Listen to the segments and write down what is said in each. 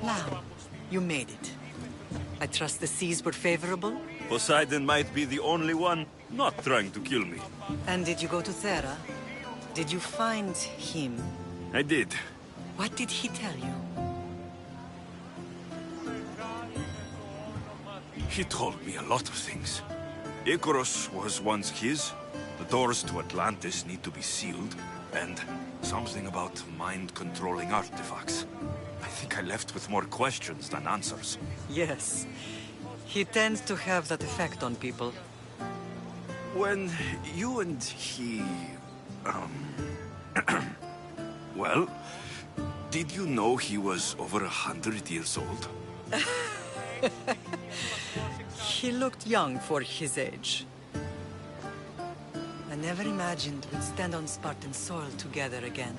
Now, you made it. I trust the seas were favorable? Poseidon might be the only one not trying to kill me. And did you go to Thera? Did you find him? I did. What did he tell you? He told me a lot of things. Icarus was once his. The doors to Atlantis need to be sealed. And something about mind-controlling artifacts. I think I left with more questions than answers. Yes. He tends to have that effect on people. When you and he... well, did you know he was over 100 years old? He looked young for his age. I never imagined we'd stand on Spartan soil together again.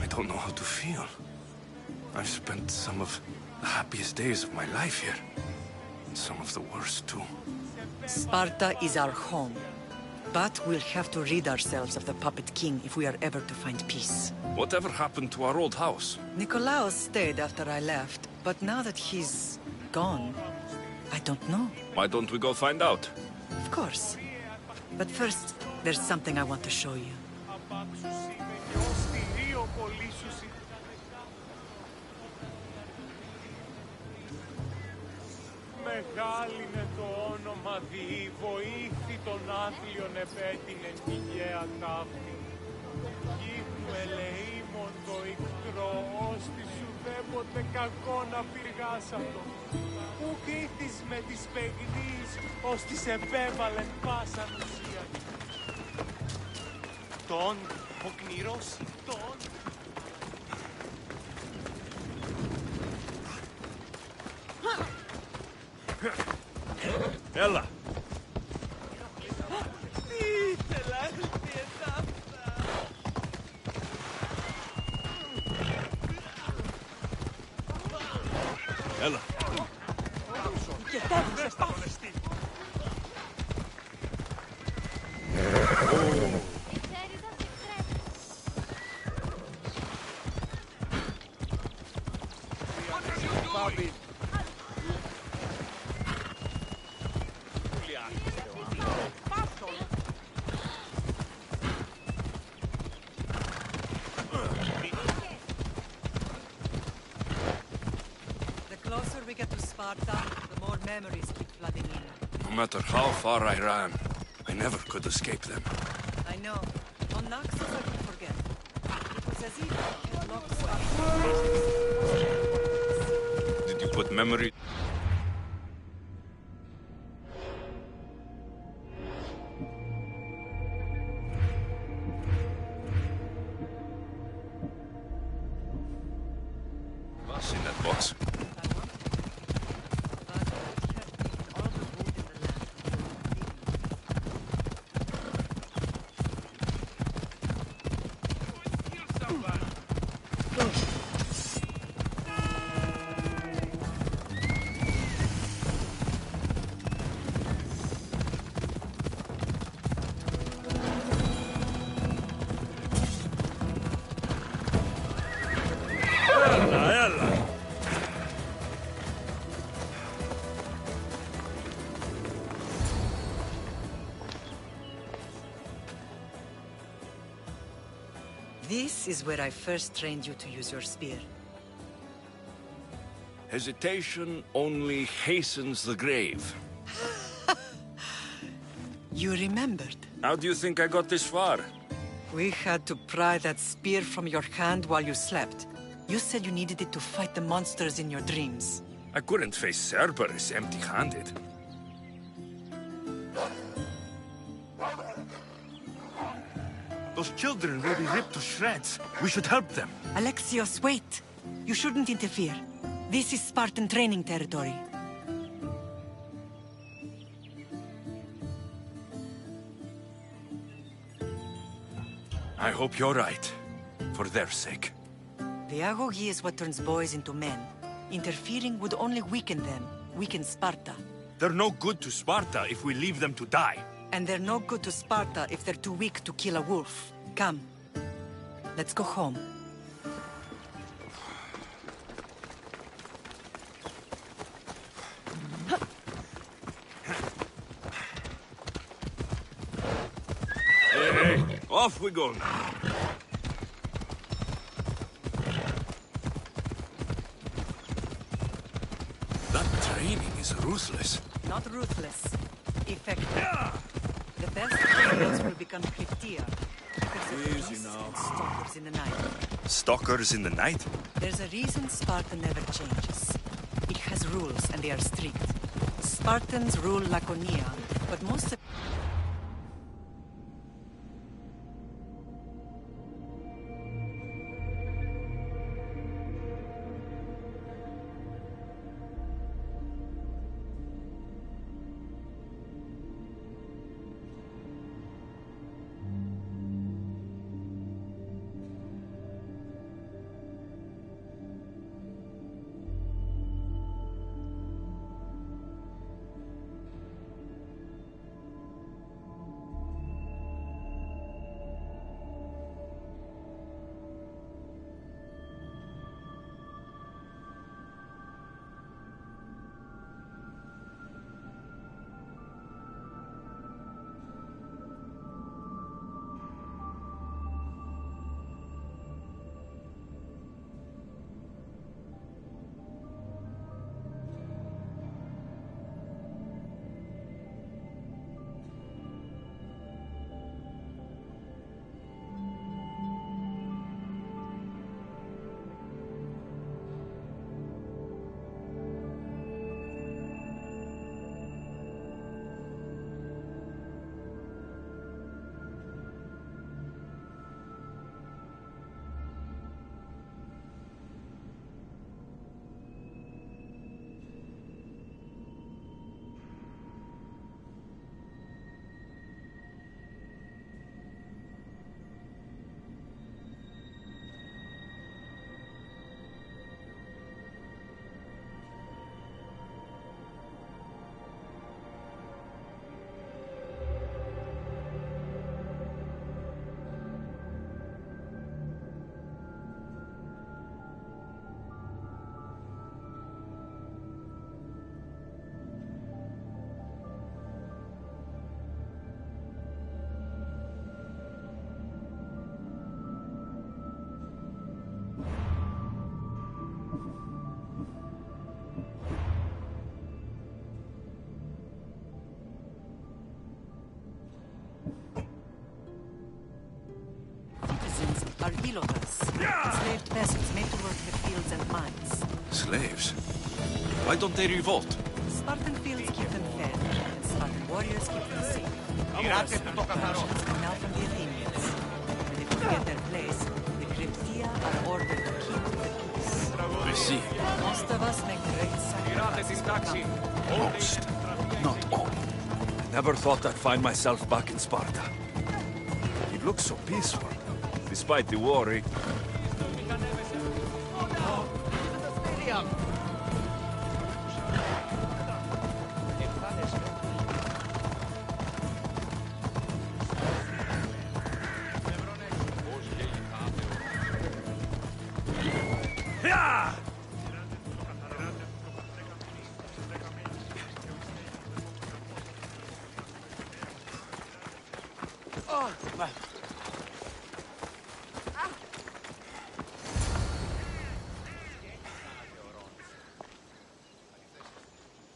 I don't know how to feel. I've spent some of the happiest days of my life here. And some of the worst, too. Sparta is our home. But we'll have to rid ourselves of the Puppet King if we are ever to find peace. Whatever happened to our old house? Nikolaos stayed after I left, but now that he's gone, I don't know. Why don't we go find out? Of course. But first, there's something I want to show you. Μεγάλινε το όνομα Διή, βοήθη των άθλιων επέτεινε νικαία ταύτη. Γη του ελεήμων το ικτρό, ώστι σου δέποτε κακό να πυργάσατο. Ουκ ήθεις με της παιγνής, ώστι σε επέβαλεν πάσαν ουσία. Τον, ο κνηρός, τον. Έλα! Έλα! Και τέλος τα μονεστή! The more memories keep flooding in. No matter how far I ran, I never could escape them. I know. On Naxos I could forget. It was as if I had locked Sparta. Did you put memory... What's in that box? This is where I first trained you to use your spear. Hesitation only hastens the grave. You remembered. How do you think I got this far? We had to pry that spear from your hand while you slept. You said you needed it to fight the monsters in your dreams. I couldn't face Cerberus empty-handed. Those children will be ripped to shreds. We should help them. Alexios, wait! You shouldn't interfere. This is Spartan training territory. I hope you're right. For their sake. The ἀγωγή is what turns boys into men. Interfering would only weaken them. weaken Sparta. They're no good to Sparta if we leave them to die. And they're no good to Sparta if they're too weak to kill a wolf. Come. Let's go home. Hey, off we go now. That training is ruthless. Not ruthless. Effective. The best heroes will become ﷺ. Easy now. Stalkers in the night. Stalkers in the night? There's a reason Sparta never changes. It has rules, and they are strict. Spartans rule Laconia, but most of... are healers. Enslaved peasants made to work the fields and mines. Slaves? Why don't they revolt? Spartan fields keep them fed, and Spartan warriors keep them safe. Rations come now from the Athenians. When they forget their place, the Cryptia are ordered to keep the peace. I see. Most of us make great sacrifices for comfort. Most, not all. I never thought I'd find myself back in Sparta. It looks so peaceful, despite the worry.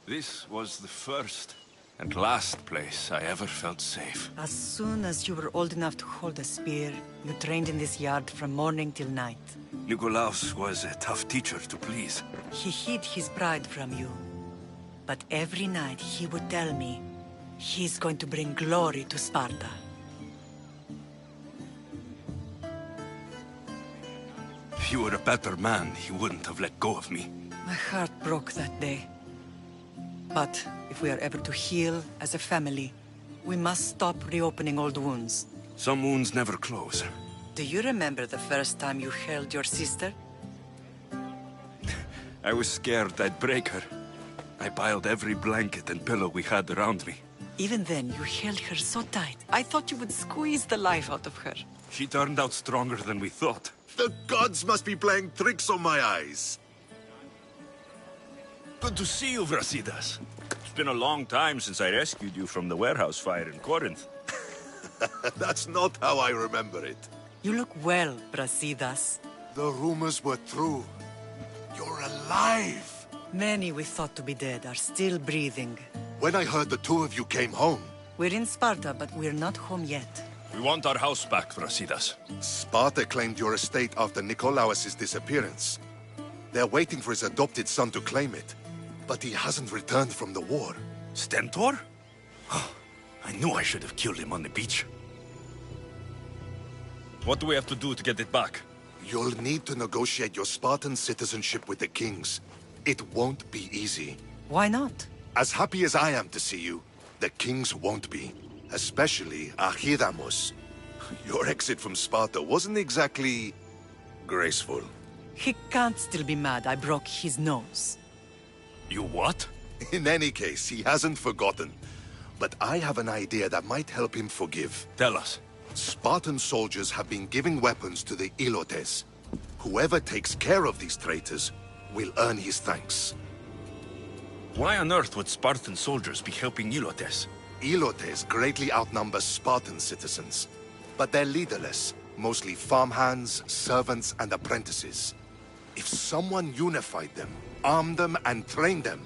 This was the first and last place I ever felt safe. As soon as you were old enough to hold a spear, you trained in this yard from morning till night. Nikolaos was a tough teacher to please. He hid his pride from you. But every night he would tell me, he's going to bring glory to Sparta. If you were a better man, he wouldn't have let go of me. My heart broke that day. But if we are ever to heal as a family, we must stop reopening old wounds. Some wounds never close. Do you remember the first time you held your sister? I was scared I'd break her. I I piled every blanket and pillow we had around me. Even then, you held her so tight. I thought you would squeeze the life out of her. She turned out stronger than we thought. The gods must be playing tricks on my eyes. Good to see you, Brasidas. It's been a long time since I rescued you from the warehouse fire in Corinth. That's not how I remember it. You look well, Brasidas. The rumors were true. You're alive! Many we thought to be dead are still breathing. When I heard the two of you came home, We're in Sparta, but we're not home yet. We want our house back, Brasidas. Sparta claimed your estate after Nikolaos' disappearance. They're waiting for his adopted son to claim it. But he hasn't returned from the war. Stentor? I knew I should have killed him on the beach. What do we have to do to get it back? You'll need to negotiate your Spartan citizenship with the kings. It won't be easy. Why not? As happy as I am to see you, the kings won't be. Especially န့ᅅᅅ. Your exit from Sparta wasn't exactly graceful. He can't still be mad I broke his nose. You what? In any case, he hasn't forgotten. But I have an idea that might help him forgive. Tell us. Spartan soldiers have been giving weapons to the Ilotes. Whoever takes care of these traitors will earn his thanks. Why on earth would Spartan soldiers be helping Ilotes? Ilotes greatly outnumber Spartan citizens. But they're leaderless, mostly farmhands, servants, and apprentices. If someone unified them, armed them, and trained them,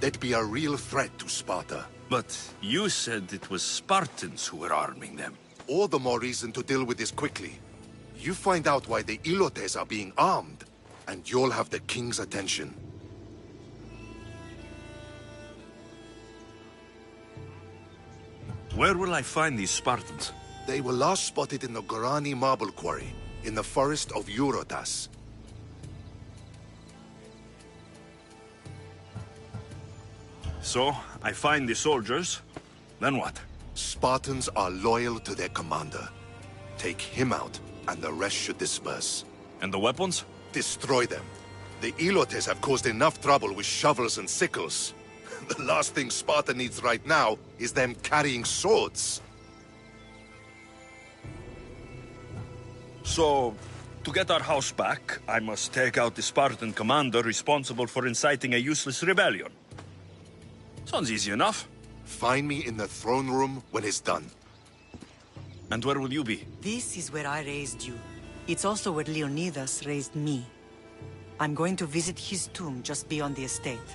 they'd be a real threat to Sparta. But you said it was Spartans who were arming them. All the more reason to deal with this quickly. You find out why the Ilotes are being armed, and you'll have the king's attention. Where will I find these Spartans? They were last spotted in the Gorani marble quarry, in the forest of Eurotas. So, I find the soldiers, then what? Spartans are loyal to their commander. Take him out, and the rest should disperse. And the weapons? Destroy them. The Ilotes have caused enough trouble with shovels and sickles. The last thing Sparta needs right now is them carrying swords. So, to get our house back, I must take out the Spartan commander responsible for inciting a useless rebellion. Sounds easy enough. Find me in the throne room when it's done. And where will you be? This is where I raised you. It's also where Leonidas raised me. I'm going to visit his tomb just beyond the estate.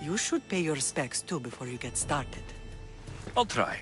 You should pay your respects too before you get started. I'll try.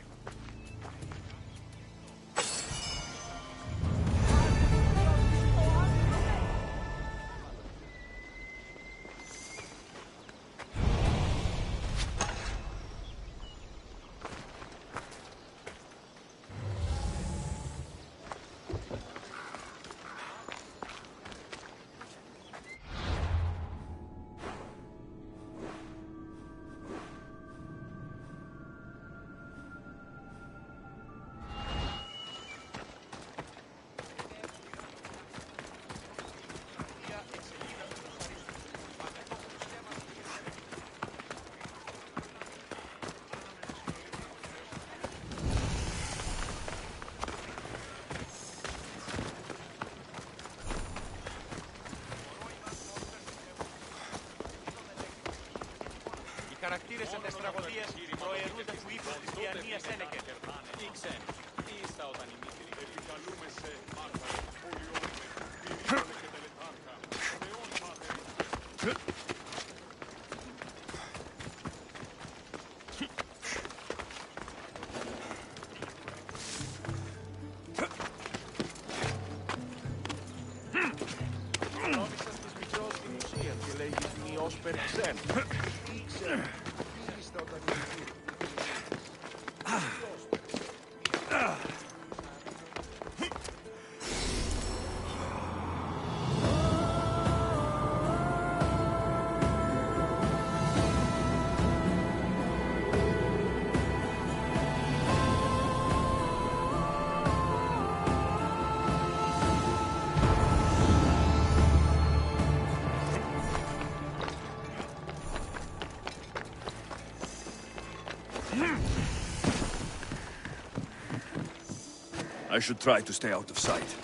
Χαρακτήρες εν τες τραγωδίες προαιρούνται του ύφους της διανοίας Σένεκε. Ήξεν, τι ήστα όταν η μήτρη. Επικαλούμε σε μάρταρα, πολιόρμε, πυρήνε και τελετάρχα, θεόν πάτερ. Νόμισας της μικρός στην ουσία και λέγεις μειός περξέν. I should try to stay out of sight.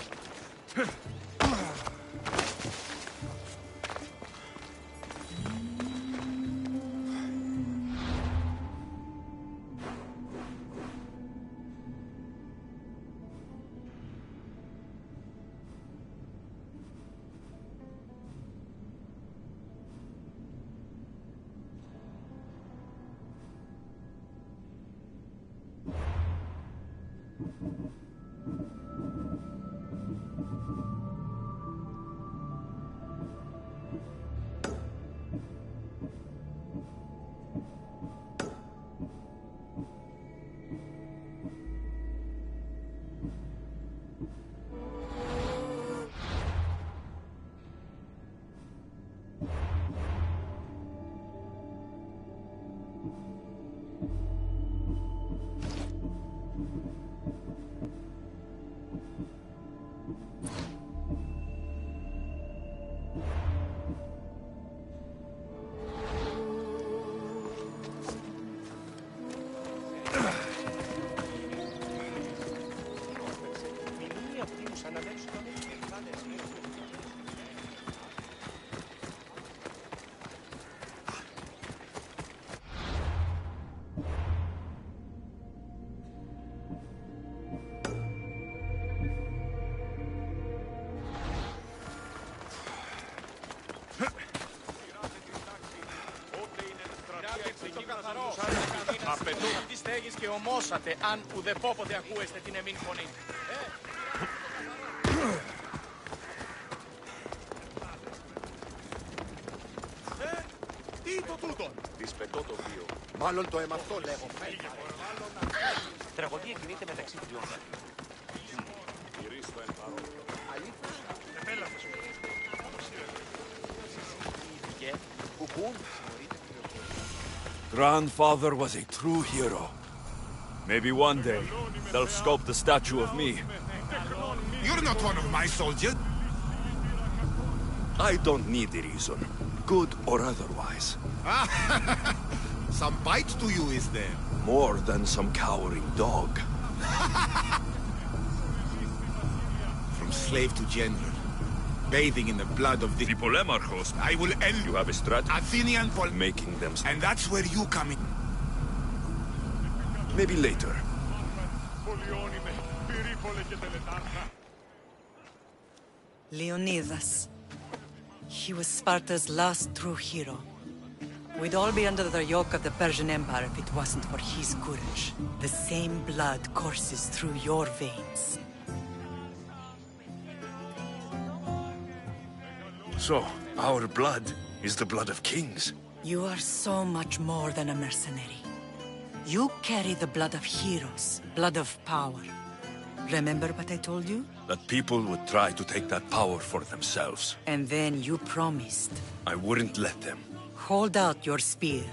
Απαιτώ τη στέγης και ομόσατε αν ουδεπόποτε ακούεστε την εμήν φωνή. Τι το τούτο! Δυσπετώ το βίο. Μάλλον το έμαθω, λέγω. Τραγωδία κινείται μεταξύ τριών. Γυρίστο εν παρόν. Αλήθως. Grandfather was a true hero. Maybe one day, they'll sculpt a statue of me. You're not one of my soldiers. I don't need a reason, good or otherwise. Some bite to you, is there? More than some cowering dog. From slave to general, bathing in the blood of the Tripolemarchos, I will end you have a strategy Athenian for making them... and that's where you come in. Maybe later. Leonidas. He was Sparta's last true hero. We'd all be under the yoke of the Persian Empire if it wasn't for his courage. The same blood courses through your veins. So, our blood is the blood of kings. You are so much more than a mercenary. You carry the blood of heroes, blood of power. Remember what I told you? That people would try to take that power for themselves. And then you promised. I wouldn't let them. Hold out your spear.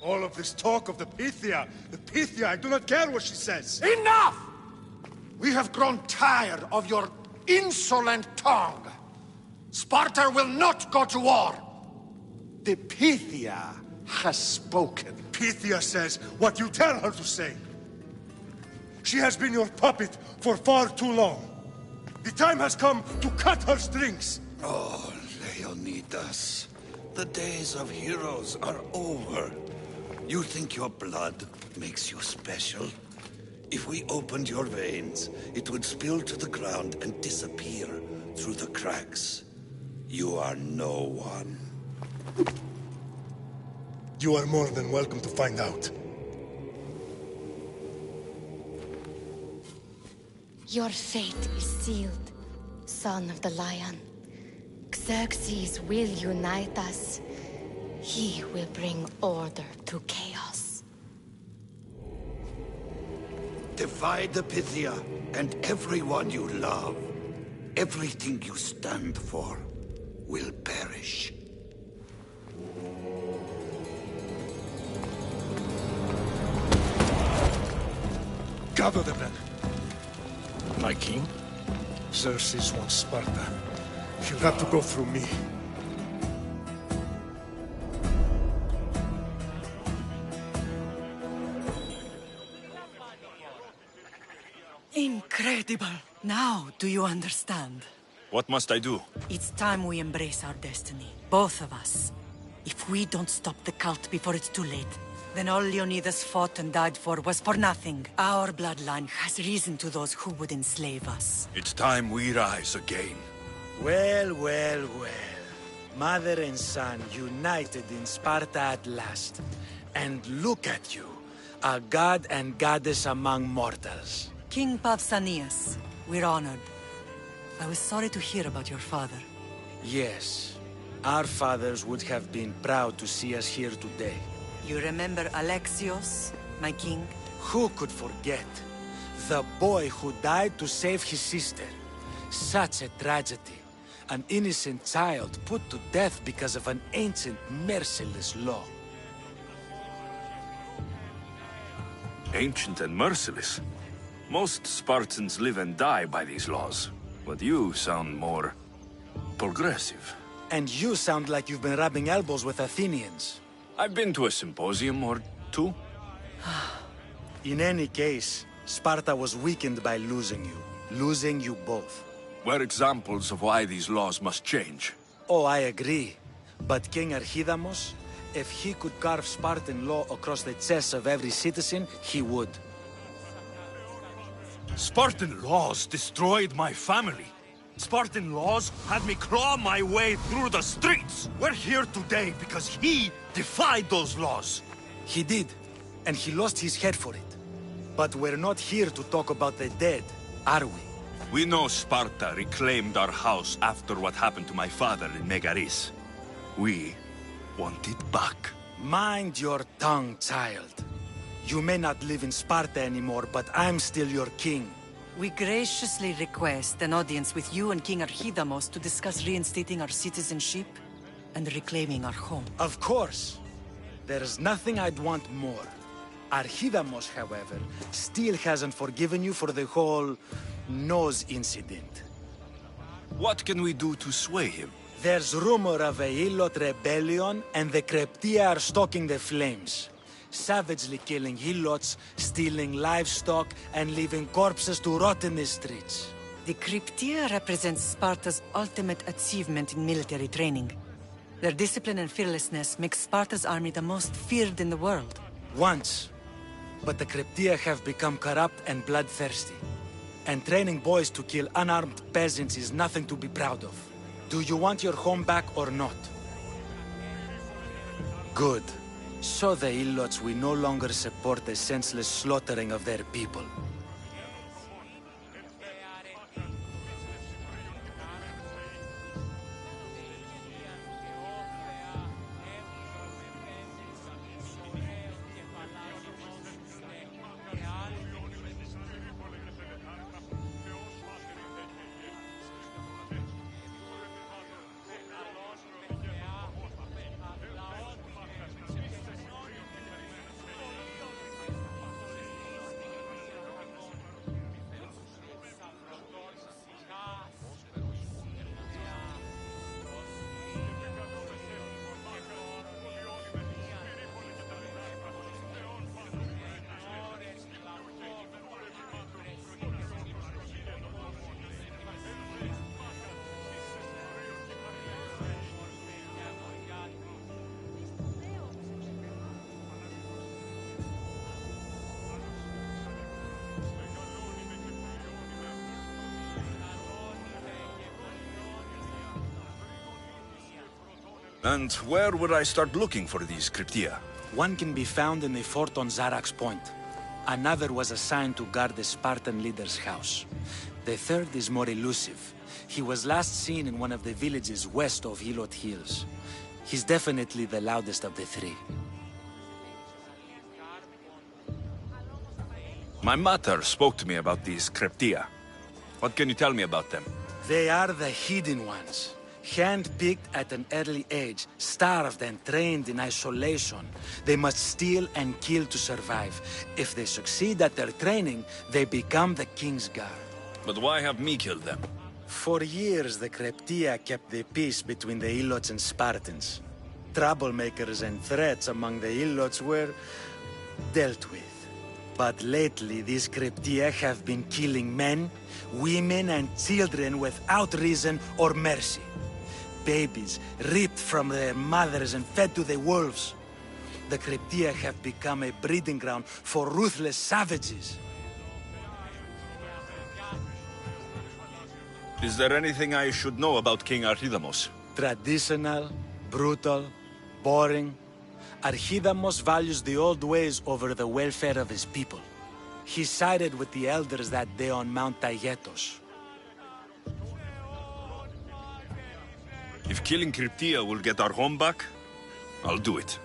All of this talk of the Pythia, I do not care what she says. Enough! We have grown tired of your insolent tongue. Sparta will not go to war. The Pythia has spoken. Pythia says what you tell her to say. She has been your puppet for far too long. The time has come to cut her strings. Oh, Leonidas, the days of heroes are over. You think your blood makes you special? If we opened your veins, it would spill to the ground and disappear through the cracks. You are no one. You are more than welcome to find out. Your fate is sealed, son of the lion. Xerxes will unite us. He will bring order to chaos. Divide the Pythia and everyone you love. Everything you stand for will perish. Gather the men. My king? Xerxes wants Sparta. He'll have to go through me. Incredible! Now, do you understand? What must I do? It's time we embrace our destiny, both of us. If we don't stop the cult before it's too late, then all Leonidas fought and died for was for nothing. Our bloodline has risen to those who would enslave us. It's time we rise again. Well, well, well. Mother and son united in Sparta at last. And look at you, a god and goddess among mortals. King Pausanias, we're honored. I was sorry to hear about your father. Yes, our fathers would have been proud to see us here today. You remember Alexios, my king? Who could forget? The boy who died to save his sister. Such a tragedy. An innocent child put to death because of an ancient, merciless law. Ancient and merciless. Most Spartans live and die by these laws. But you sound more progressive. And you sound like you've been rubbing elbows with Athenians. I've been to a symposium or two. In any case, Sparta was weakened by losing you. Losing you both. We're examples of why these laws must change. Oh, I agree. But King ǩᄷㅅ, if he could carve Spartan law across the chests of every citizen, he would. Spartan laws destroyed my family. Spartan laws had me claw my way through the streets. We're here today because he defied those laws. He did, and he lost his head for it. But we're not here to talk about the dead, are we? We know Sparta reclaimed our house after what happened to my father in Megaris. We want it back. Mind your tongue, child. You may not live in Sparta anymore, but I'm still your king. We graciously request an audience with you and King ǩᄷㅅ to discuss reinstating our citizenship and reclaiming our home. Of course. There's nothing I'd want more. ǩᄷㅅㅅ, however, still hasn't forgiven you for the whole nose incident. What can we do to sway him? There's rumor of a Helot rebellion, and the ǩᄷㅅㅅ are stalking the flames. Savagely killing Helots, stealing livestock, and leaving corpses to rot in the streets. The ǩᄷㅅㅅ represents Sparta's ultimate achievement in military training. Their discipline and fearlessness make Sparta's army the most feared in the world. Once. But the ǩᄷㅅㅅ have become corrupt and bloodthirsty. And training boys to kill unarmed peasants is nothing to be proud of. Do you want your home back or not? Good. So the Helots will no longer support the senseless slaughtering of their people. And where would I start looking for these ǩᄷㅅㅅ? One can be found in the fort on Zarax Point. Another was assigned to guard the Spartan leader's house. The third is more elusive. He was last seen in one of the villages west of Helot Hills. He's definitely the loudest of the three. My mother spoke to me about these ǩᄷㅅㅅ. What can you tell me about them? They are the hidden ones. Hand-picked at an early age, starved and trained in isolation. They must steal and kill to survive. If they succeed at their training, they become the king's guard. But why have me killed them? For years, the ḵ'reptia kept the peace between the Ilots and Spartans. Troublemakers and threats among the Ilots were dealt with. But lately, these ḵ'reptia have been killing men, women, and children without reason or mercy. Babies ripped from their mothers and fed to the wolves. The ḵ'reptia have become a breeding ground for ruthless savages. Is there anything I should know about King Archidamos? Traditional, brutal, boring. Archidamos values the old ways over the welfare of his people. He sided with the elders that day on Mount Taygetos. If killing ḳ'reptia will get our home back, I'll do it.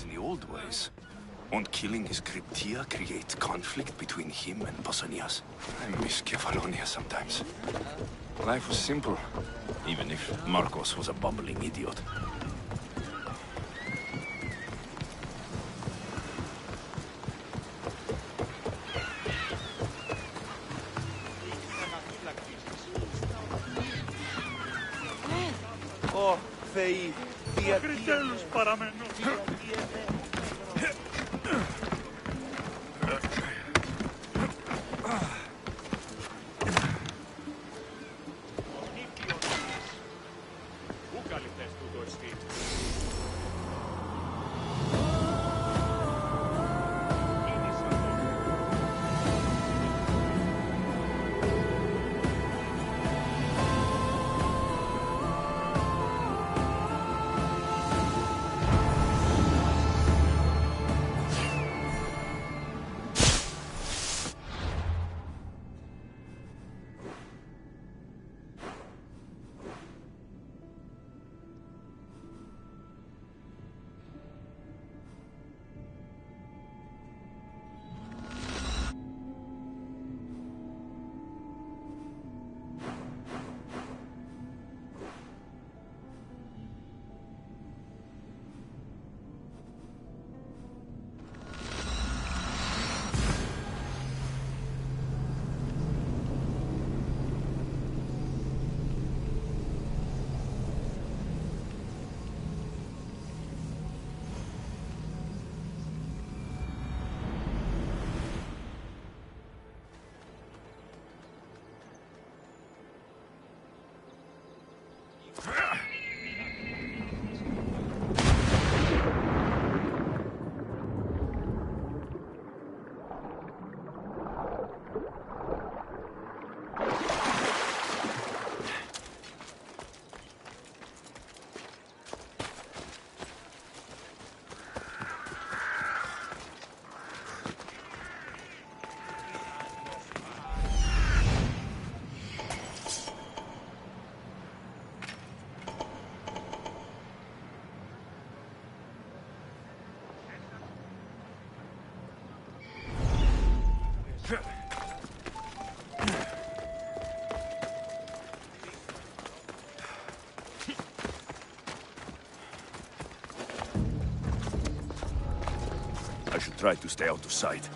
In the old ways, won't killing his ḳ'reptia create conflict between him and Pausanias? I miss Kefalonia sometimes. Life was simple, even if Marcos was a bumbling idiot. Ω, Θεοί, διακριτέλους παραμένω. I should try to stay out of sight.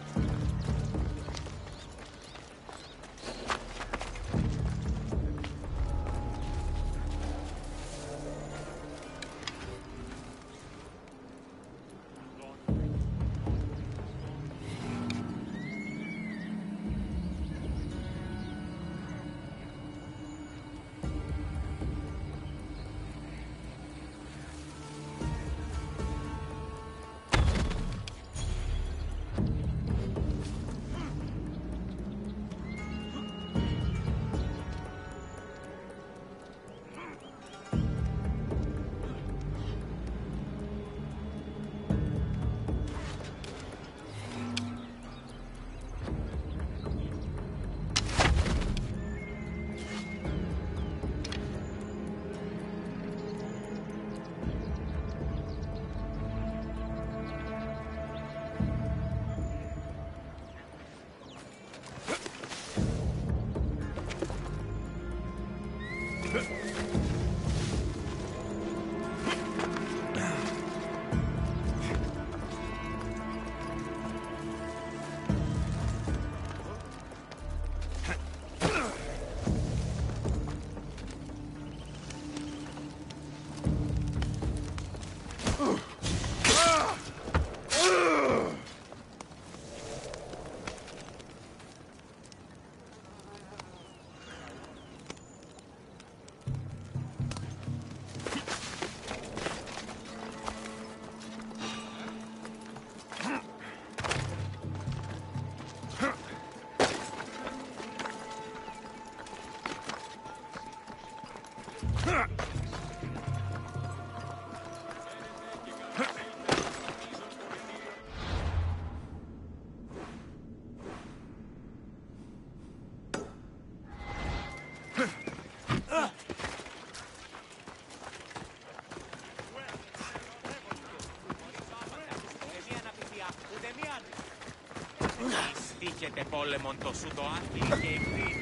Στήχεται πόλεμον το σου το άθλιο και εχθροί.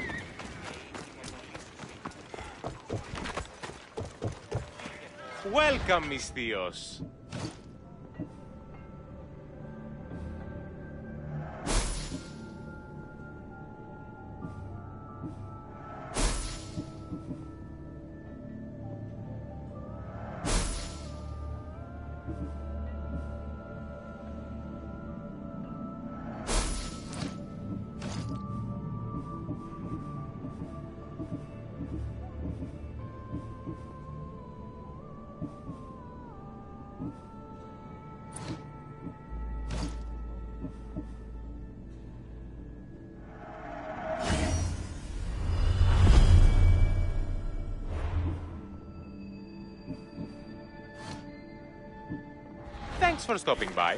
Welcome, μυστίος. Thanks for stopping by.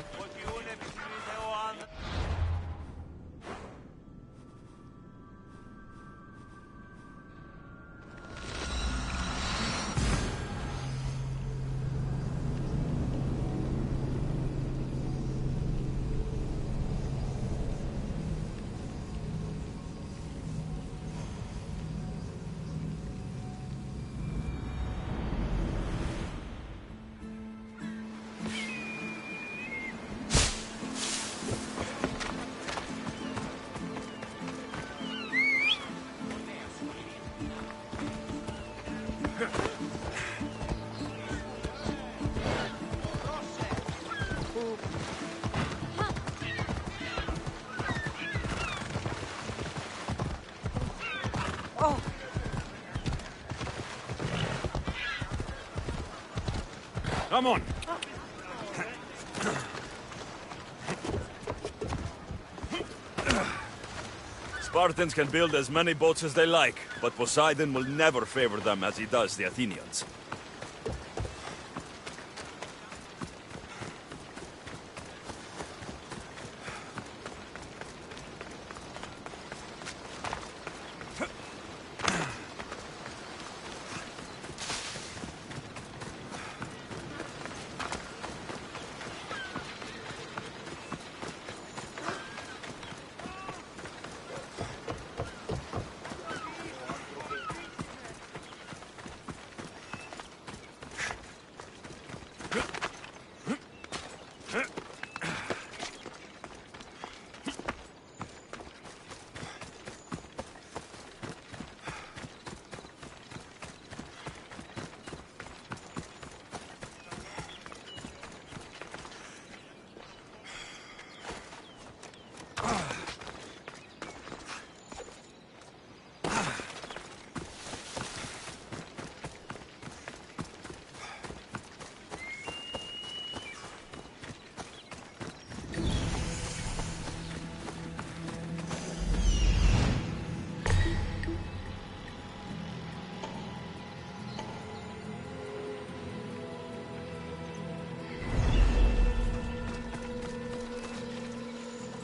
Come on. Spartans can build as many boats as they like, but Poseidon will never favor them as he does the Athenians.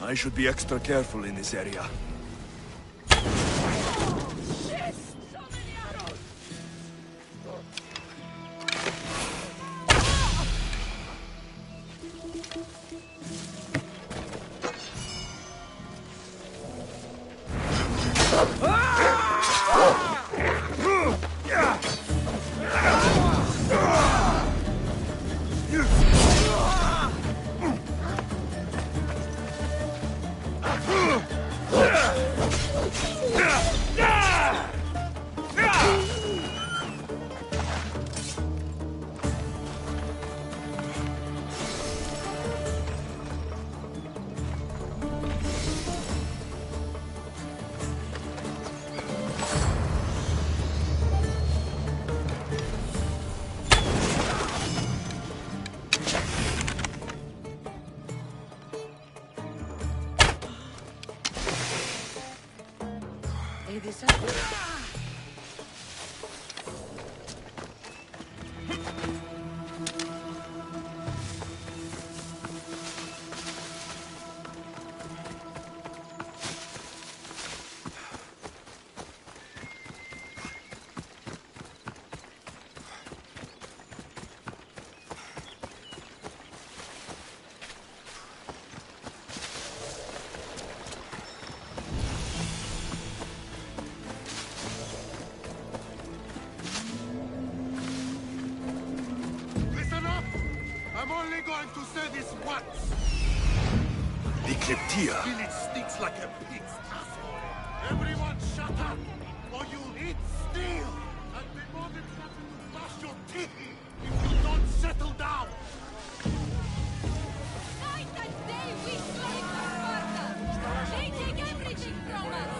I should be extra careful in this area. time to say this once! The Cryptia. Village stinks like a pig's asshole. Everyone shut up, or you'll eat steel! And be more than happy to bash your teeth if you don't settle down! Night and day we slave for Sparta! They take everything from us!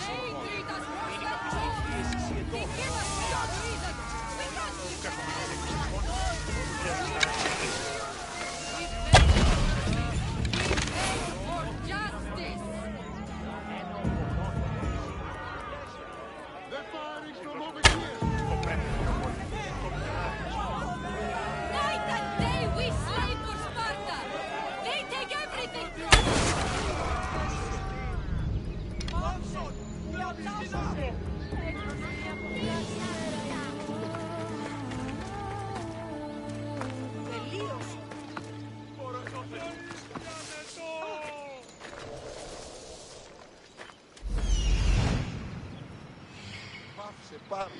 They treat us worse than children! They give us no reason! We can't defend for justice! They're firing from over here! Night and day we slave for Sparta! They take everything from Πάψε, πάμε.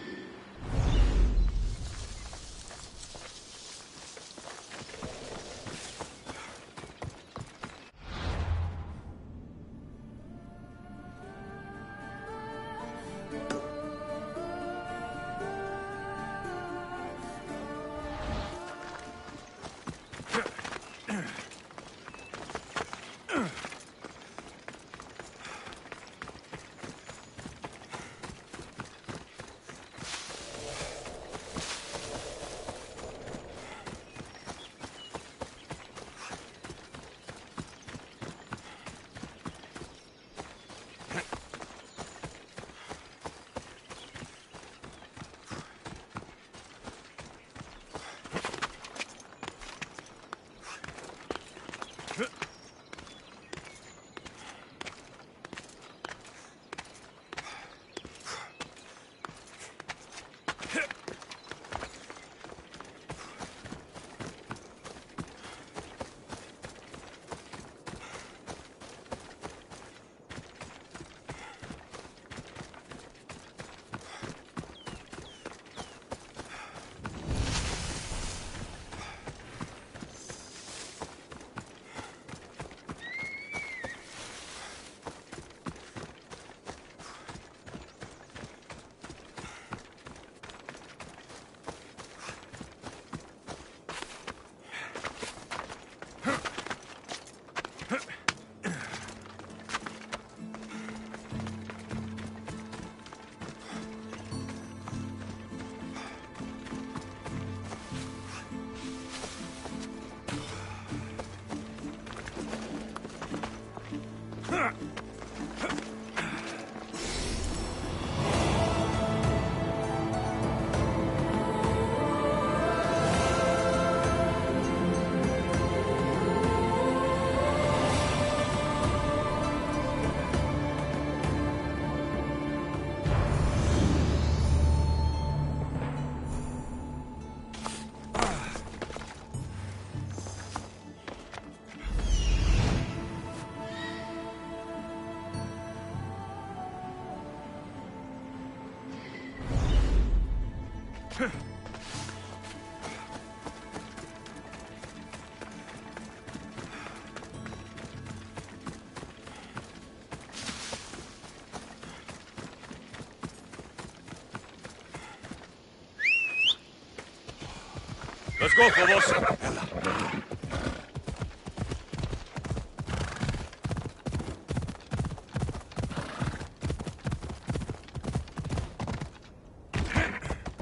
Let's go, Phobos.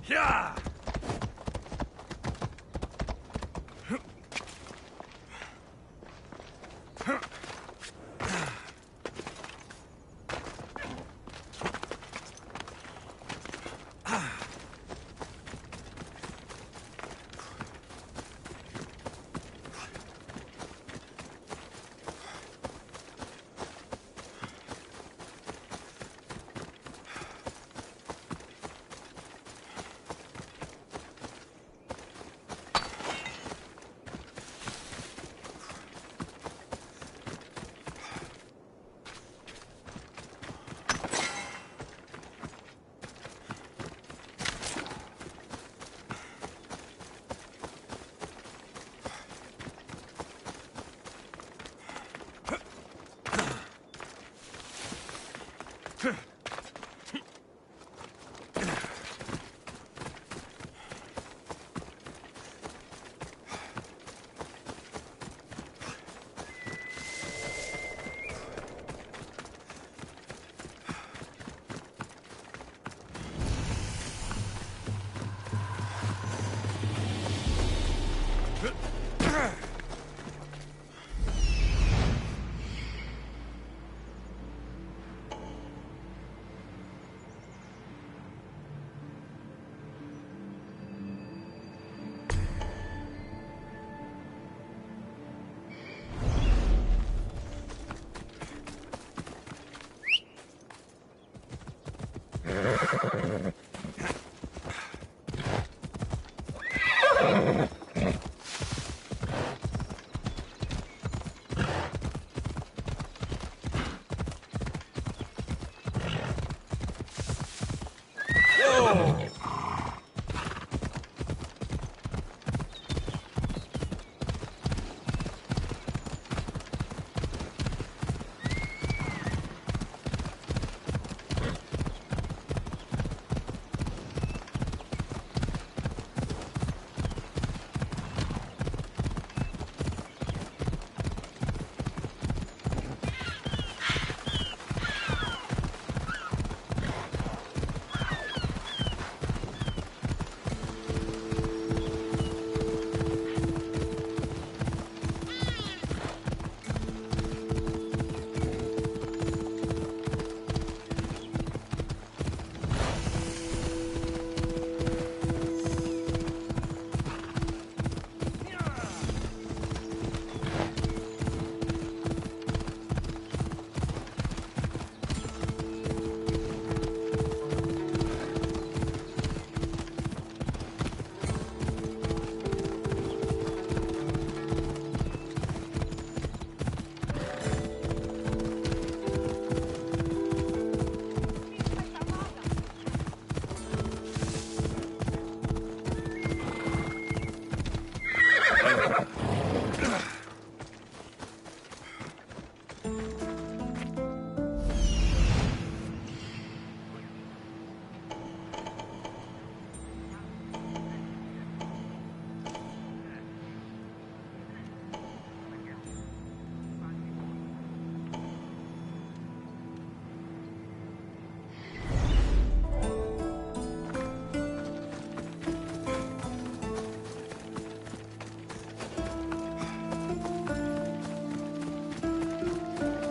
Yeah!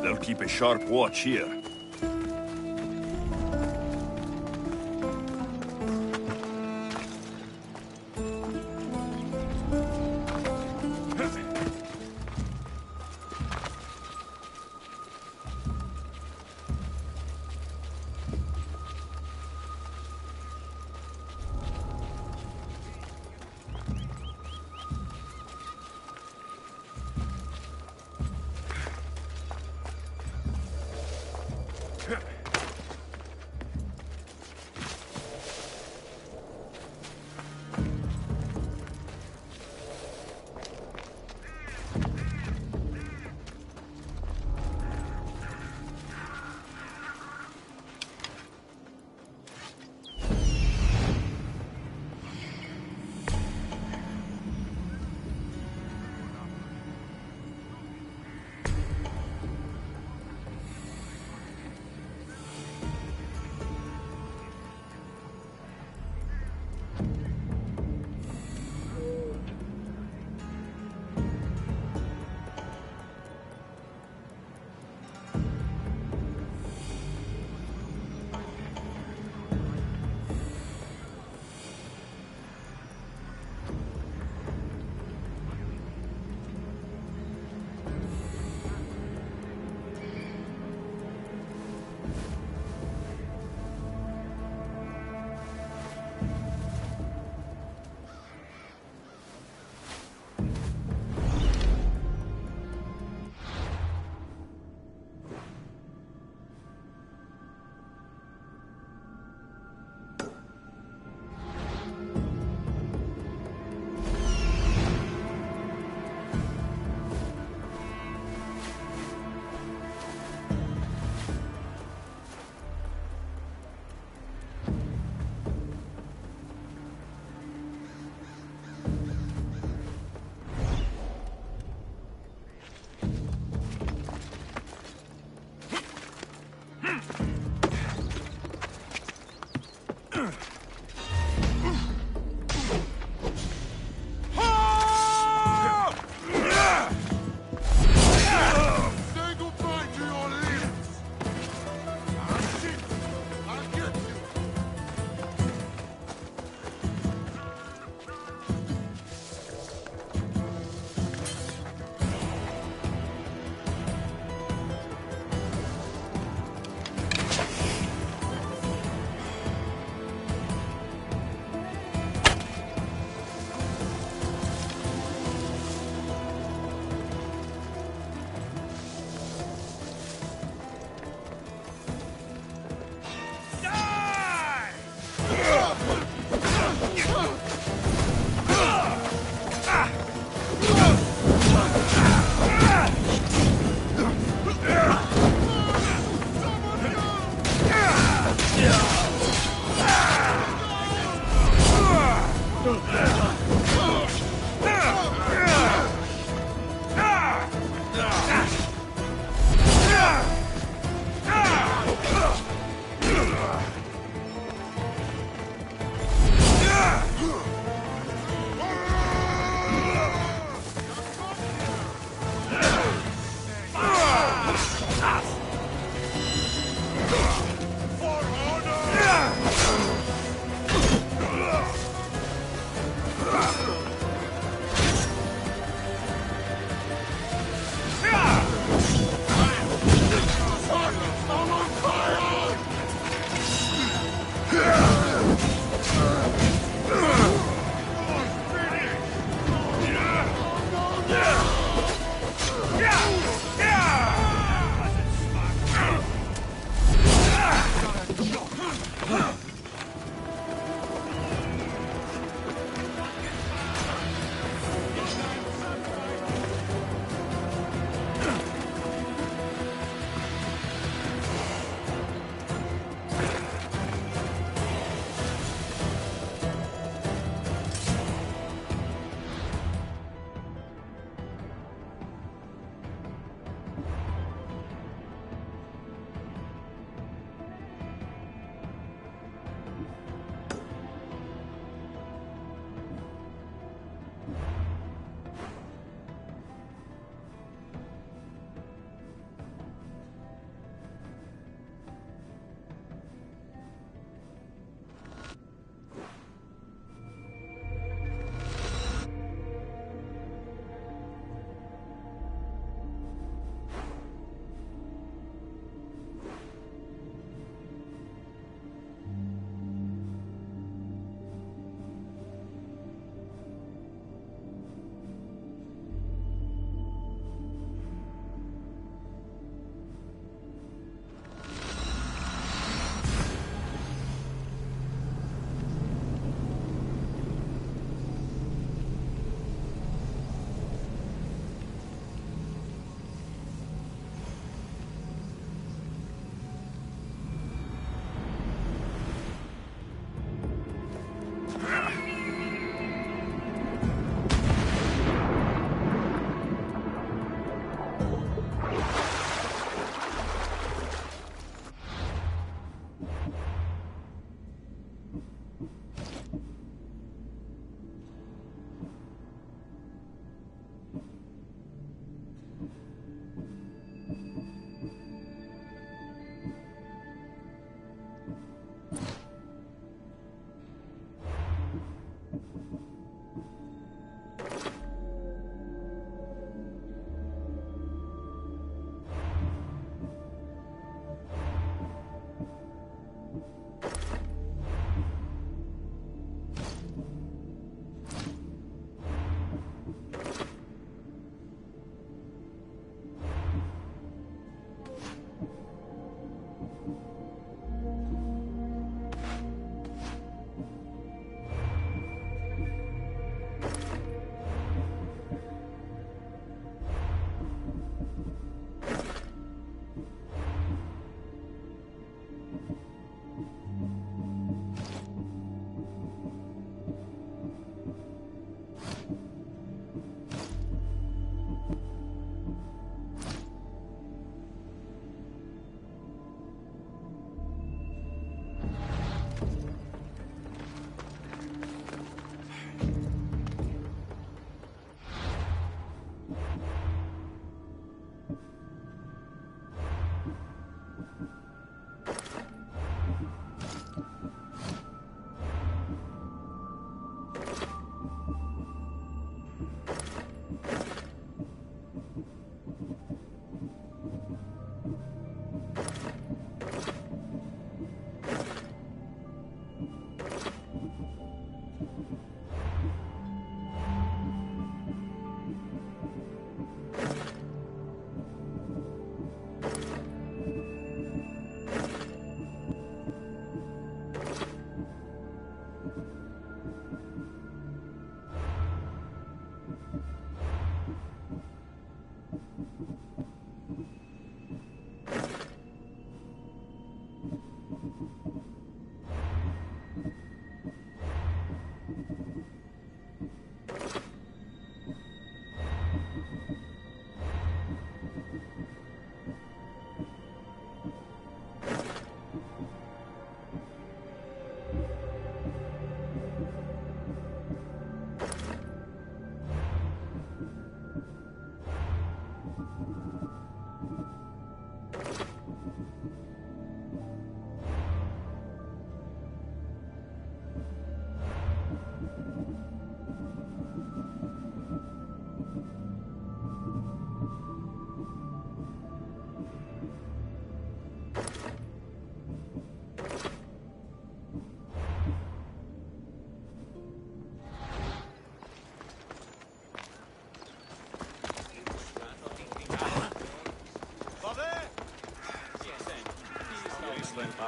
They'll keep a sharp watch here.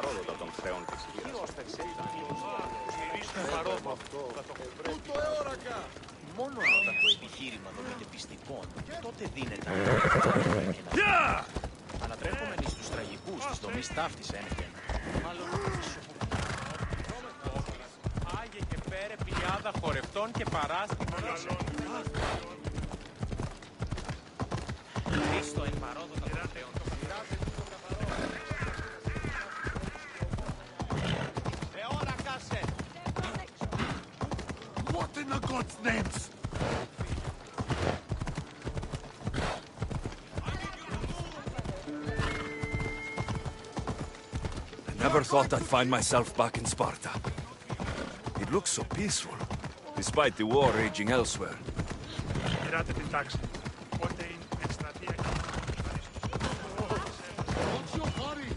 παρόδοτα των χρεών της γύρας. Τούτο έωρακα! Μόνο όταν το επιχείρημα δομείται πιστικών, τότε δίνεται ανατρέπομενοι στους τραγικούς της δομής ταύτης ένεκεν. Μάλλον Άγιε και πέρε πλειάδα χορευτών και παράστημα. Χρήστο εν παρόδοτα των χρεών. What in the God's names? I never thought I'd find myself back in Sparta. It looks so peaceful, despite the war raging elsewhere. Πειράτε την τάξη. Πότε είναι εκστρατεία και... What's your hurry?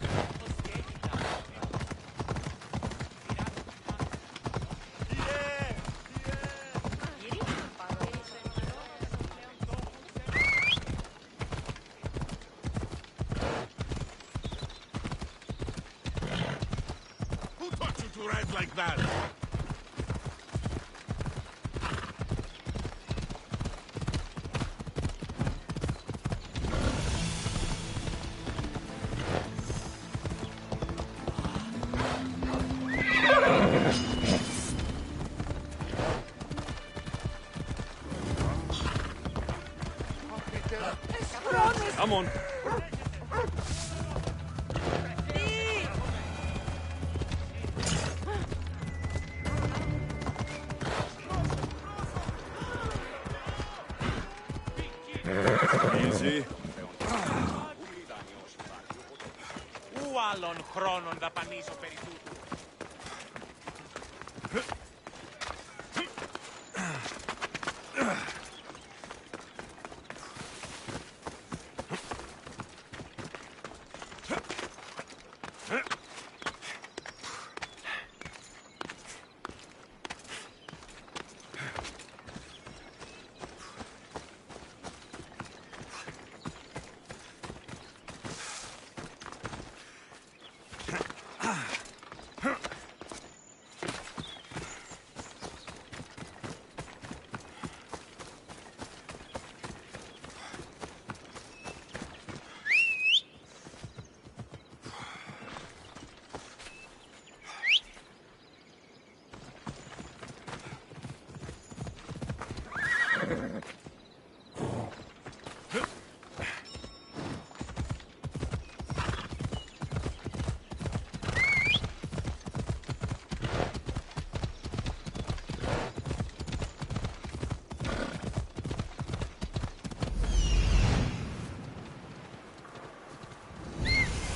Who taught you to ride like that? Come on. Easy. Ου άλλων χρόνων δαπανίσω περί τούτου.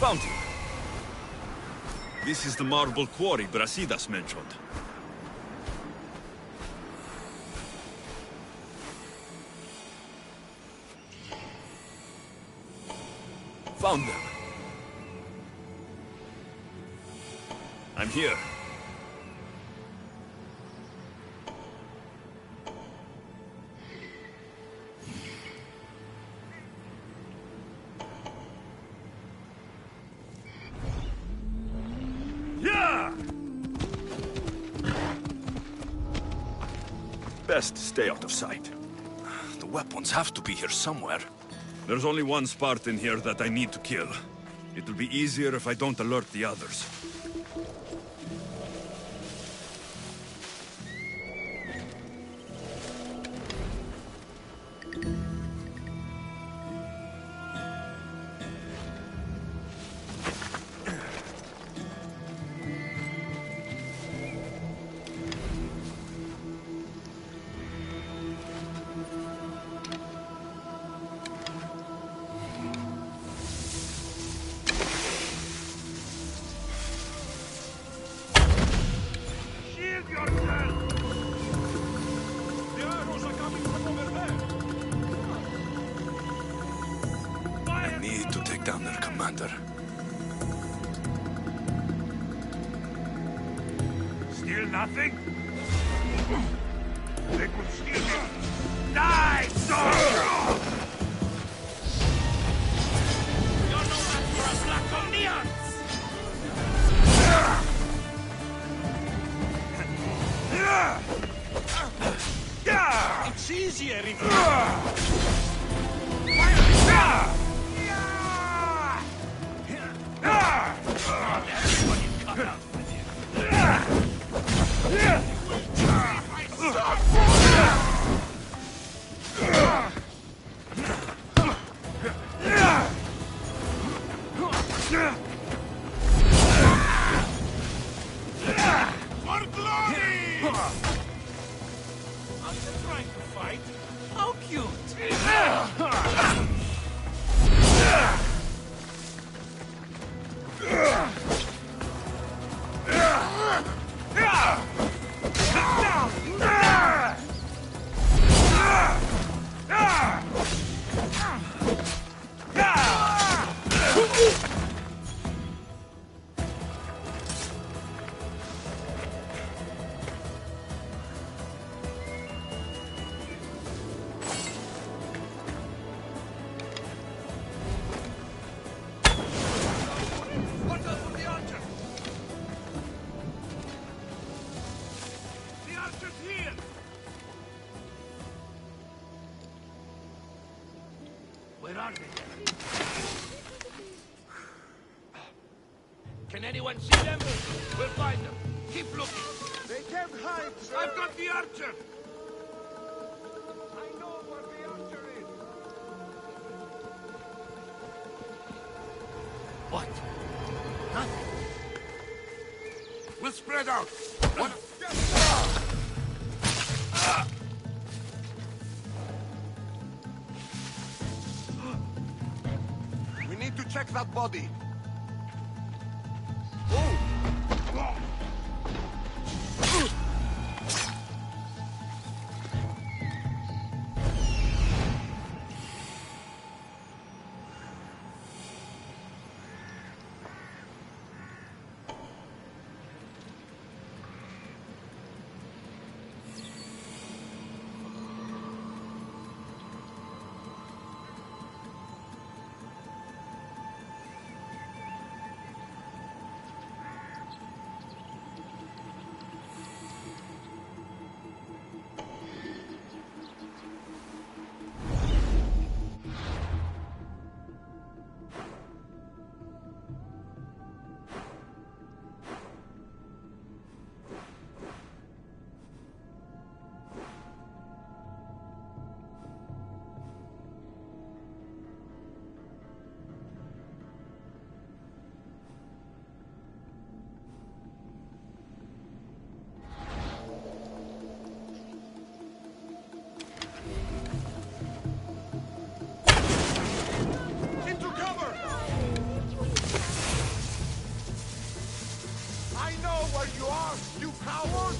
Fountain. This is the marble quarry Brasidas mentioned. Found them. I'm here. Best stay out of sight. The weapons have to be here somewhere. There's only one Spartan here that I need to kill. It'll be easier if I don't alert the others. Down there, Commander. Steal nothing? They could steal me. Die, dog! You're no match for us Laconians! Easy, Eric. How cute! Where are they? Can anyone see them? We'll find them. Keep looking. They can't hide, sir. I've got the archer. I know where the archer is. What? Nothing. We'll spread out. What? We need to check that body. Into cover! I know where you are, you coward!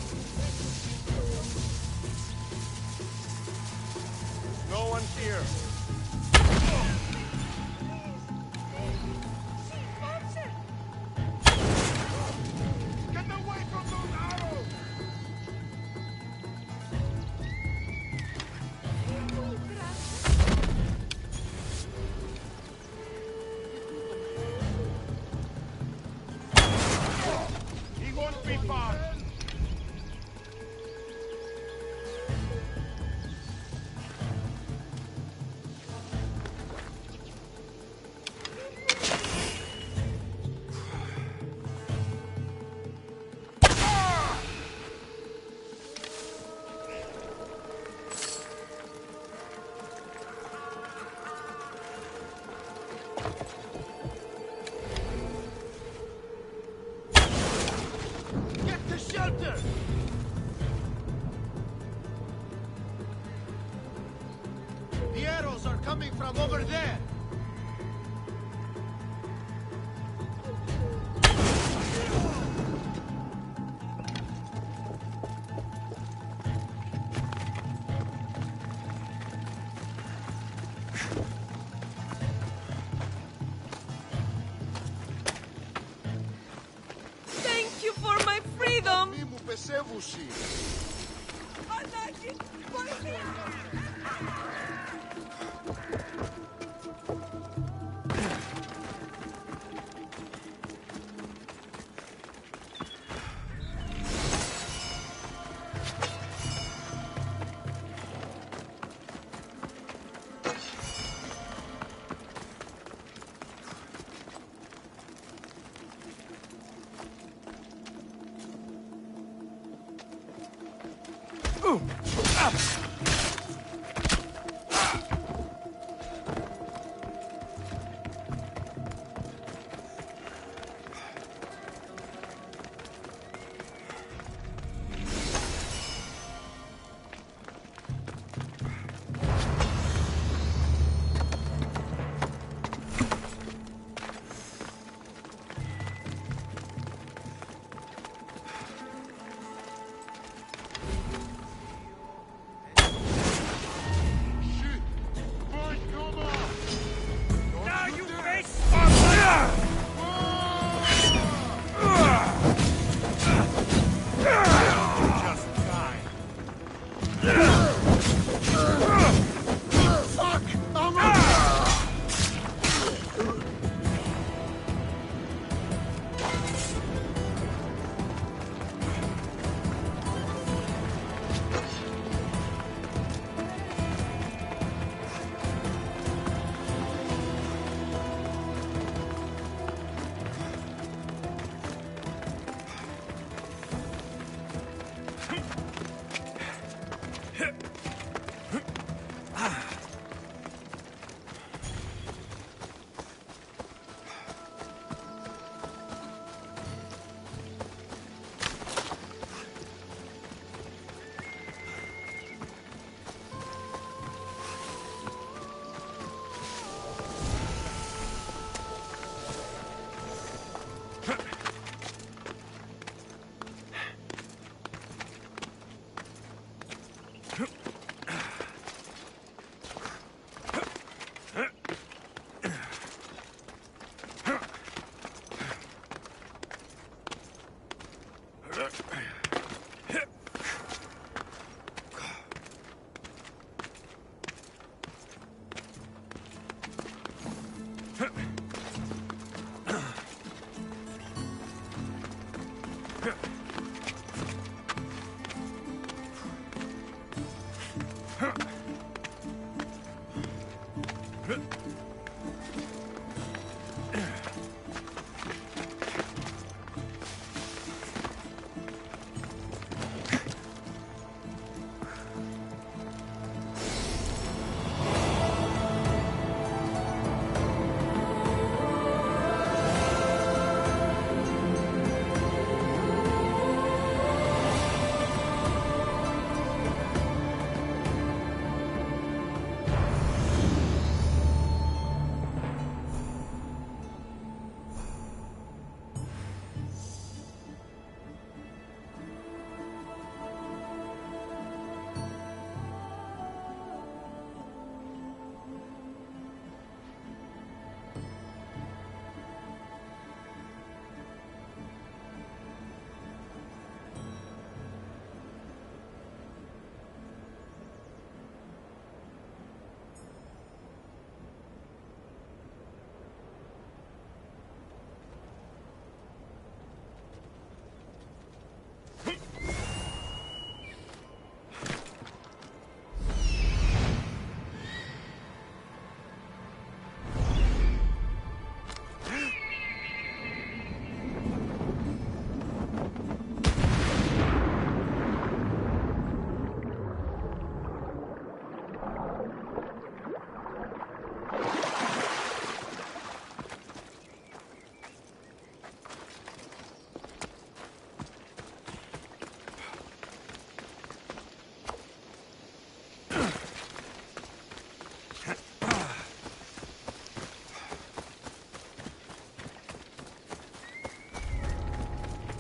No one here. Get away from those arrows! He won't be far. Get to shelter! The arrows are coming from over there! Thank you for my freedom! Μη μου πεσεύουσι! Ανάγκη! Βοήθεια!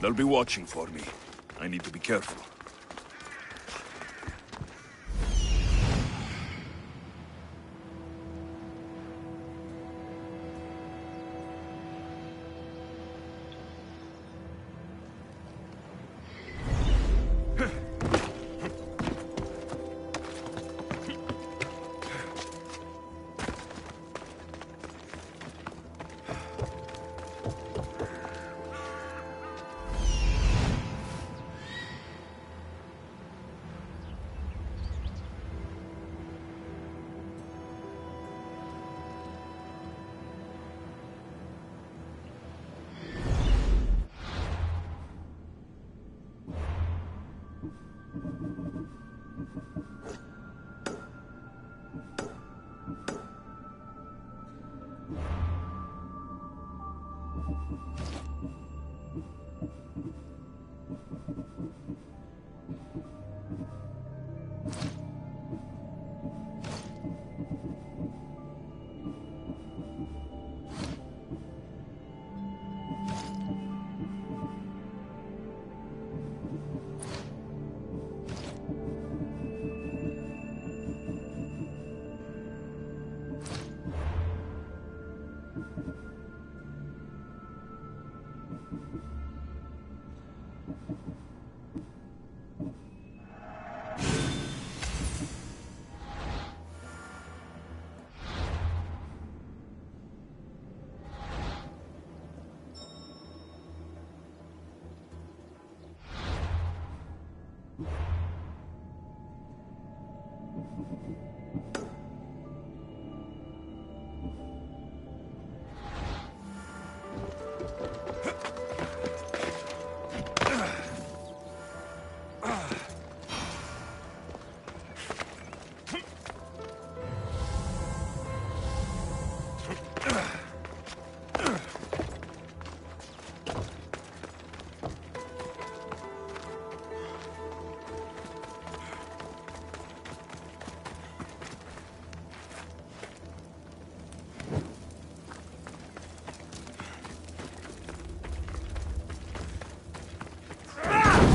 They'll be watching for me. I need to be careful.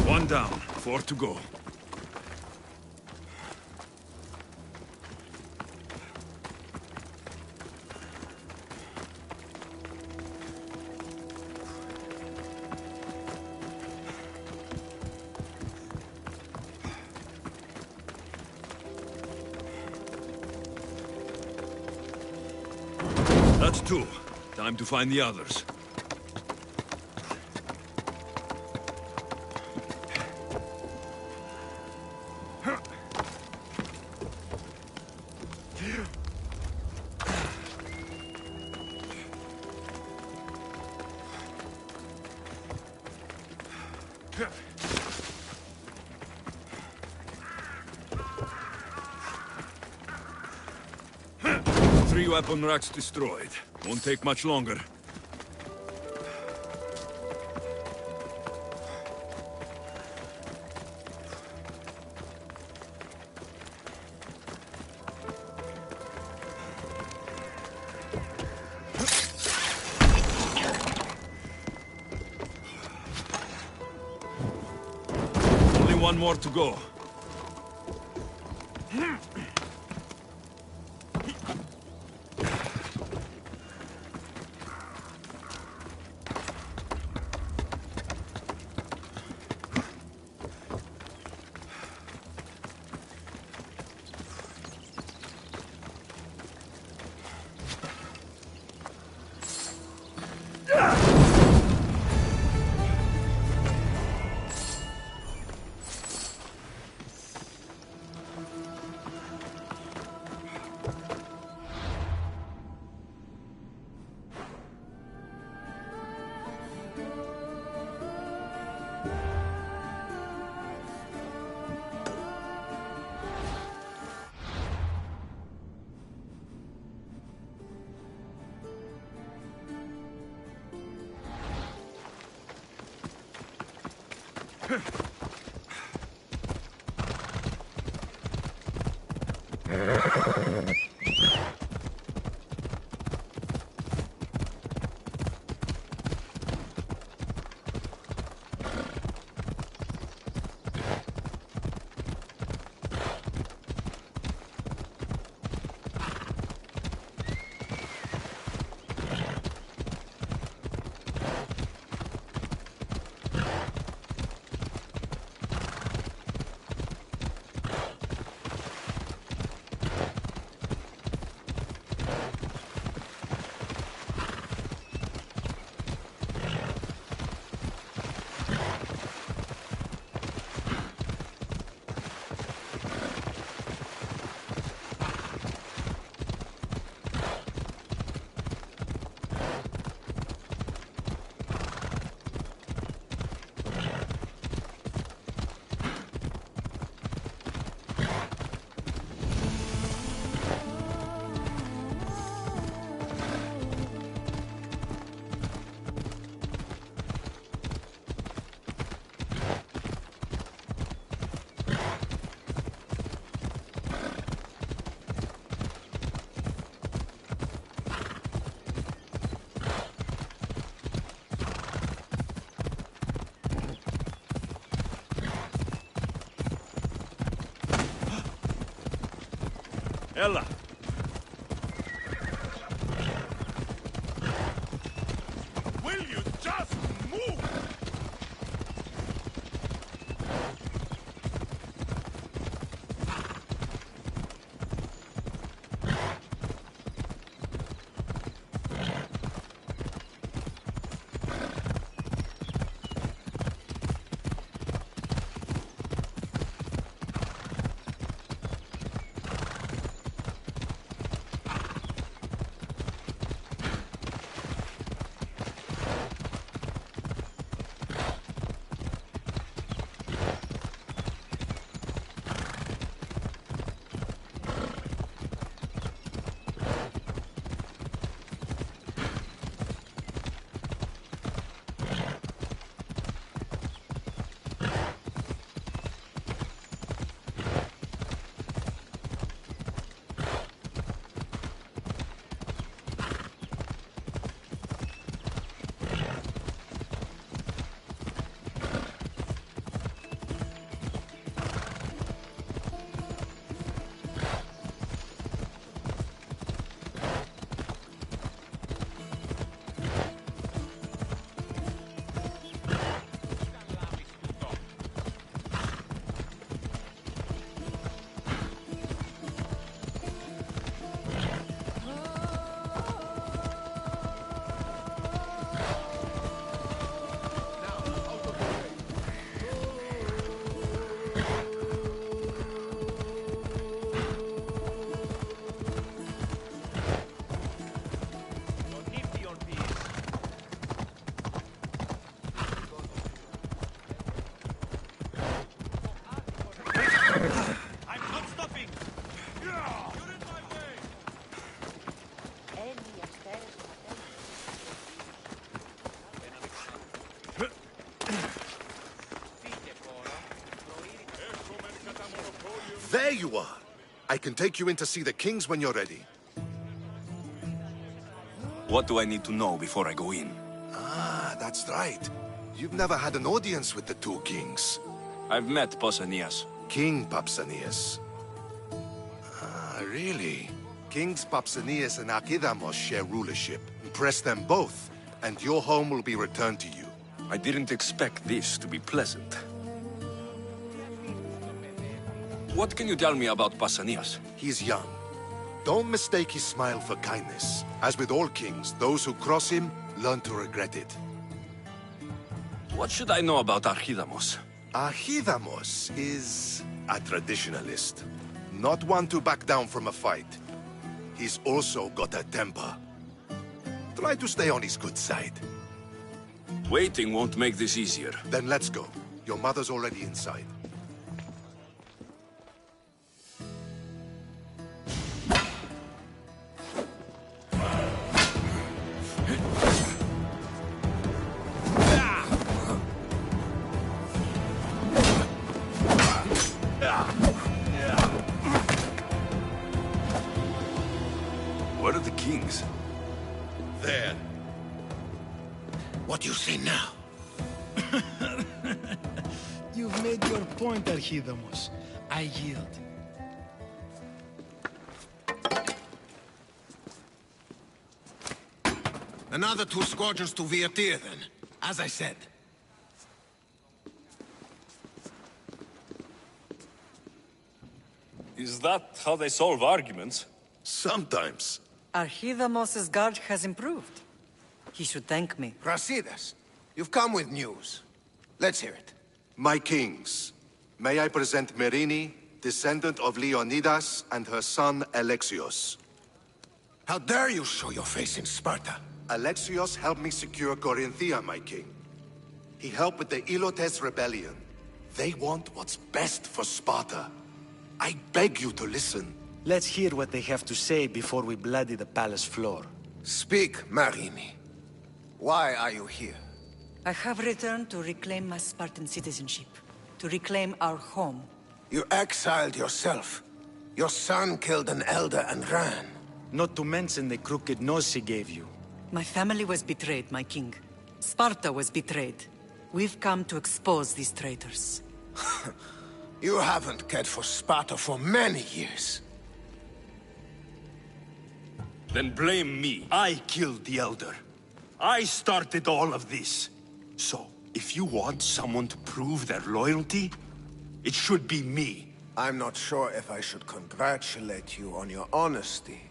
One down, 4 to go. That's 2. Time to find the others. Three weapon racks destroyed. Won't take much longer. Only one more to go. Ella. Will you just move? There you are! I can take you in to see the kings when you're ready. What do I need to know before I go in? Ah, that's right. You've never had an audience with the two kings. I've met Pausanias. King Pausanias. Ah, really? Kings Pausanias and ᐗ᷅ᅅ share rulership. Impress them both, and your home will be returned to you. I didn't expect this to be pleasant. What can you tell me about Pausanias? He's young. Don't mistake his smile for kindness. As with all kings, those who cross him learn to regret it. What should I know about ຄໍ⁄᷅ᅅ? ຄໍ⁄᷅᷅ is a traditionalist. Not one to back down from a fight. He's also got a temper. Try to stay on his good side. Waiting won't make this easier. Then let's go. Your mother's already inside. Where are the kings? There. What do you say now? You've made your point, 콴᷅᷅. I yield. Another 2 squadrons to Viatir, then. As I said. Is that how they solve arguments? Sometimes. ຄໍ⁄᷅᷅'s guard has improved. He should thank me. Brasidas, you've come with news. Let's hear it. My kings, may I present Merini, descendant of Leonidas, and her son Alexios. How dare you show your face in Sparta? Alexios helped me secure Corinthia, my king. He helped with the Ilotes rebellion. They want what's best for Sparta. I beg you to listen. Let's hear what they have to say before we bloody the palace floor. Speak, Marini. Why are you here? I have returned to reclaim my Spartan citizenship, to reclaim our home. You exiled yourself. Your son killed an elder and ran. Not to mention the crooked nose he gave you. My family was betrayed, my king. Sparta was betrayed. We've come to expose these traitors. You haven't cared for Sparta for many years. Then blame me. I killed the Elder. I started all of this. So, if you want someone to prove their loyalty, it should be me. I'm not sure if I should congratulate you on your honesty,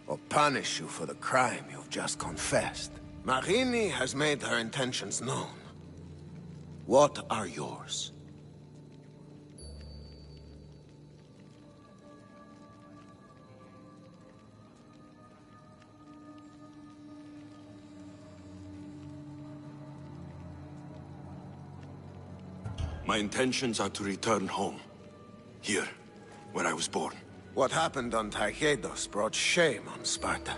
or punish you for the crime you've just confessed. Marini has made her intentions known. What are yours? My intentions are to return home. Here, where I was born. What happened on Taygetos brought shame on Sparta.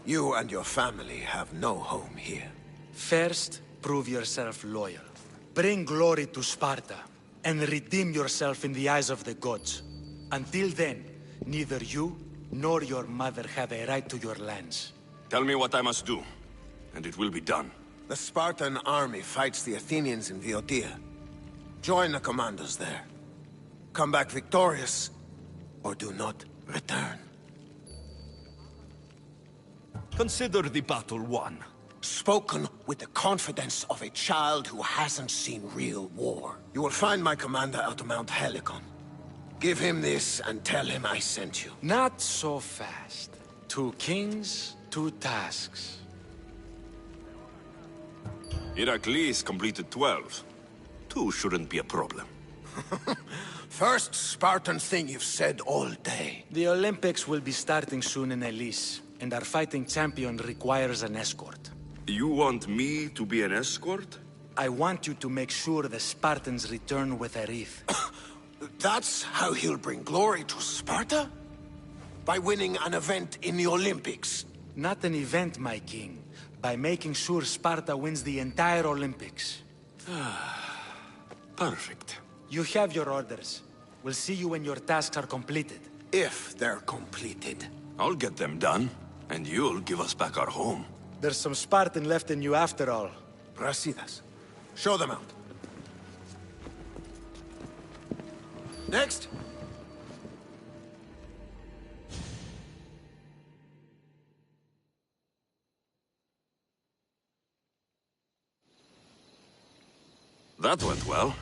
You and your family have no home here. First, prove yourself loyal. Bring glory to Sparta, and redeem yourself in the eyes of the gods. Until then, neither you nor your mother have a right to your lands. Tell me what I must do, and it will be done. The Spartan army fights the Athenians in Viotia. Join the commandos there. Come back victorious, or do not return. Consider the battle won. Spoken with the confidence of a child who hasn't seen real war. You will find my commander at Mount Helicon. Give him this and tell him I sent you. Not so fast. 2 kings, 2 tasks. Heracles completed 12. 2 shouldn't be a problem. First Spartan thing you've said all day. The Olympics will be starting soon in Elis, and our fighting champion requires an escort. You want me to be an escort? I want you to make sure the Spartans return with a wreath. That's how he'll bring glory to Sparta? By winning an event in the Olympics? Not an event, my king. By making sure Sparta wins the entire Olympics. Perfect. You have your orders. We'll see you when your tasks are completed. If they're completed. I'll get them done, and you'll give us back our home. There's some Spartan left in you after all. Brasidas. Show them out. Next. That went well.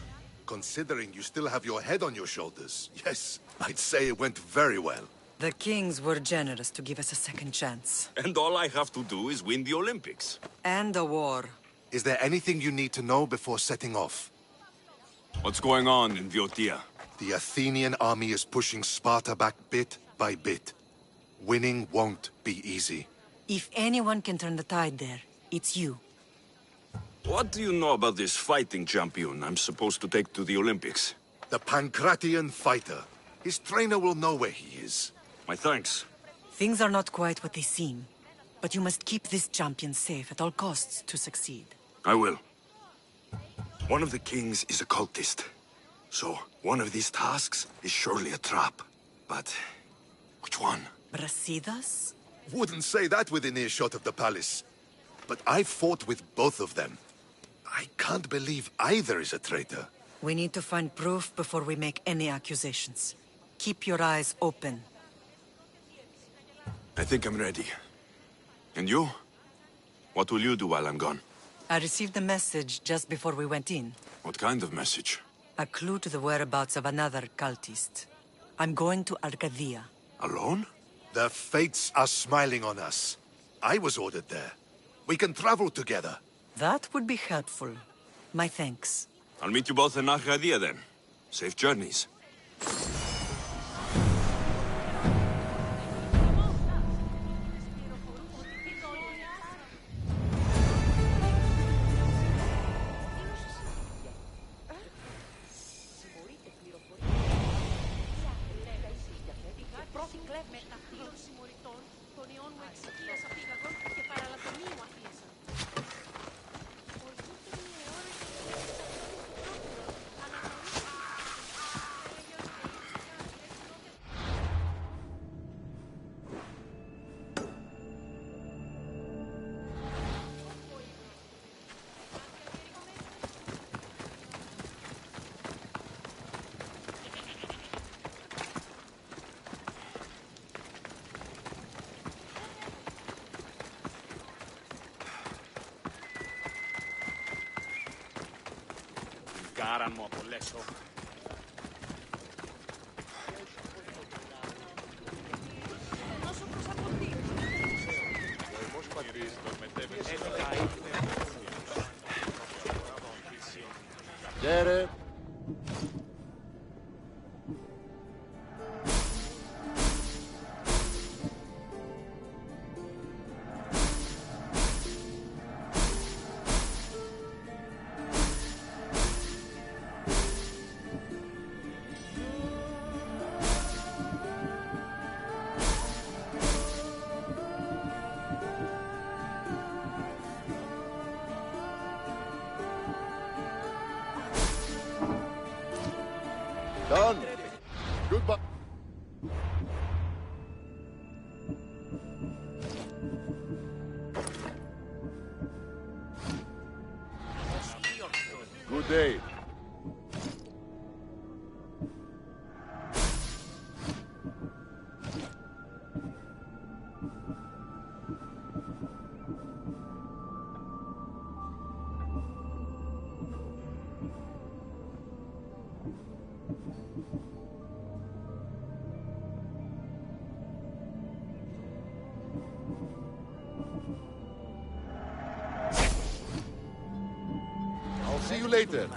Considering you still have your head on your shoulders, yes, I'd say it went very well. The kings were generous to give us a second chance. And all I have to do is win the Olympics. And a war. Is there anything you need to know before setting off? What's going on in Viotia? The Athenian army is pushing Sparta back bit by bit. Winning won't be easy. If anyone can turn the tide there, it's you. What do you know about this fighting champion I'm supposed to take to the Olympics? The Pancratian fighter. His trainer will know where he is. My thanks. Things are not quite what they seem. But you must keep this champion safe at all costs to succeed. I will. One of the kings is a cultist. So, one of these tasks is surely a trap. But, which one? Brasidas? Wouldn't say that within earshot of the palace. But I fought with both of them. I can't believe either is a traitor. We need to find proof before we make any accusations. Keep your eyes open. I think I'm ready. And you? What will you do while I'm gone? I received a message just before we went in. What kind of message? A clue to the whereabouts of another cultist. I'm going to န့αΐρχη. Alone? The fates are smiling on us. I was ordered there. We can travel together. That would be helpful. My thanks. I'll meet you both in န့αΐρχη then. Safe journeys. Κάραν από λέσο. Gere. Done. Goodbye. Good day. I'll see you later.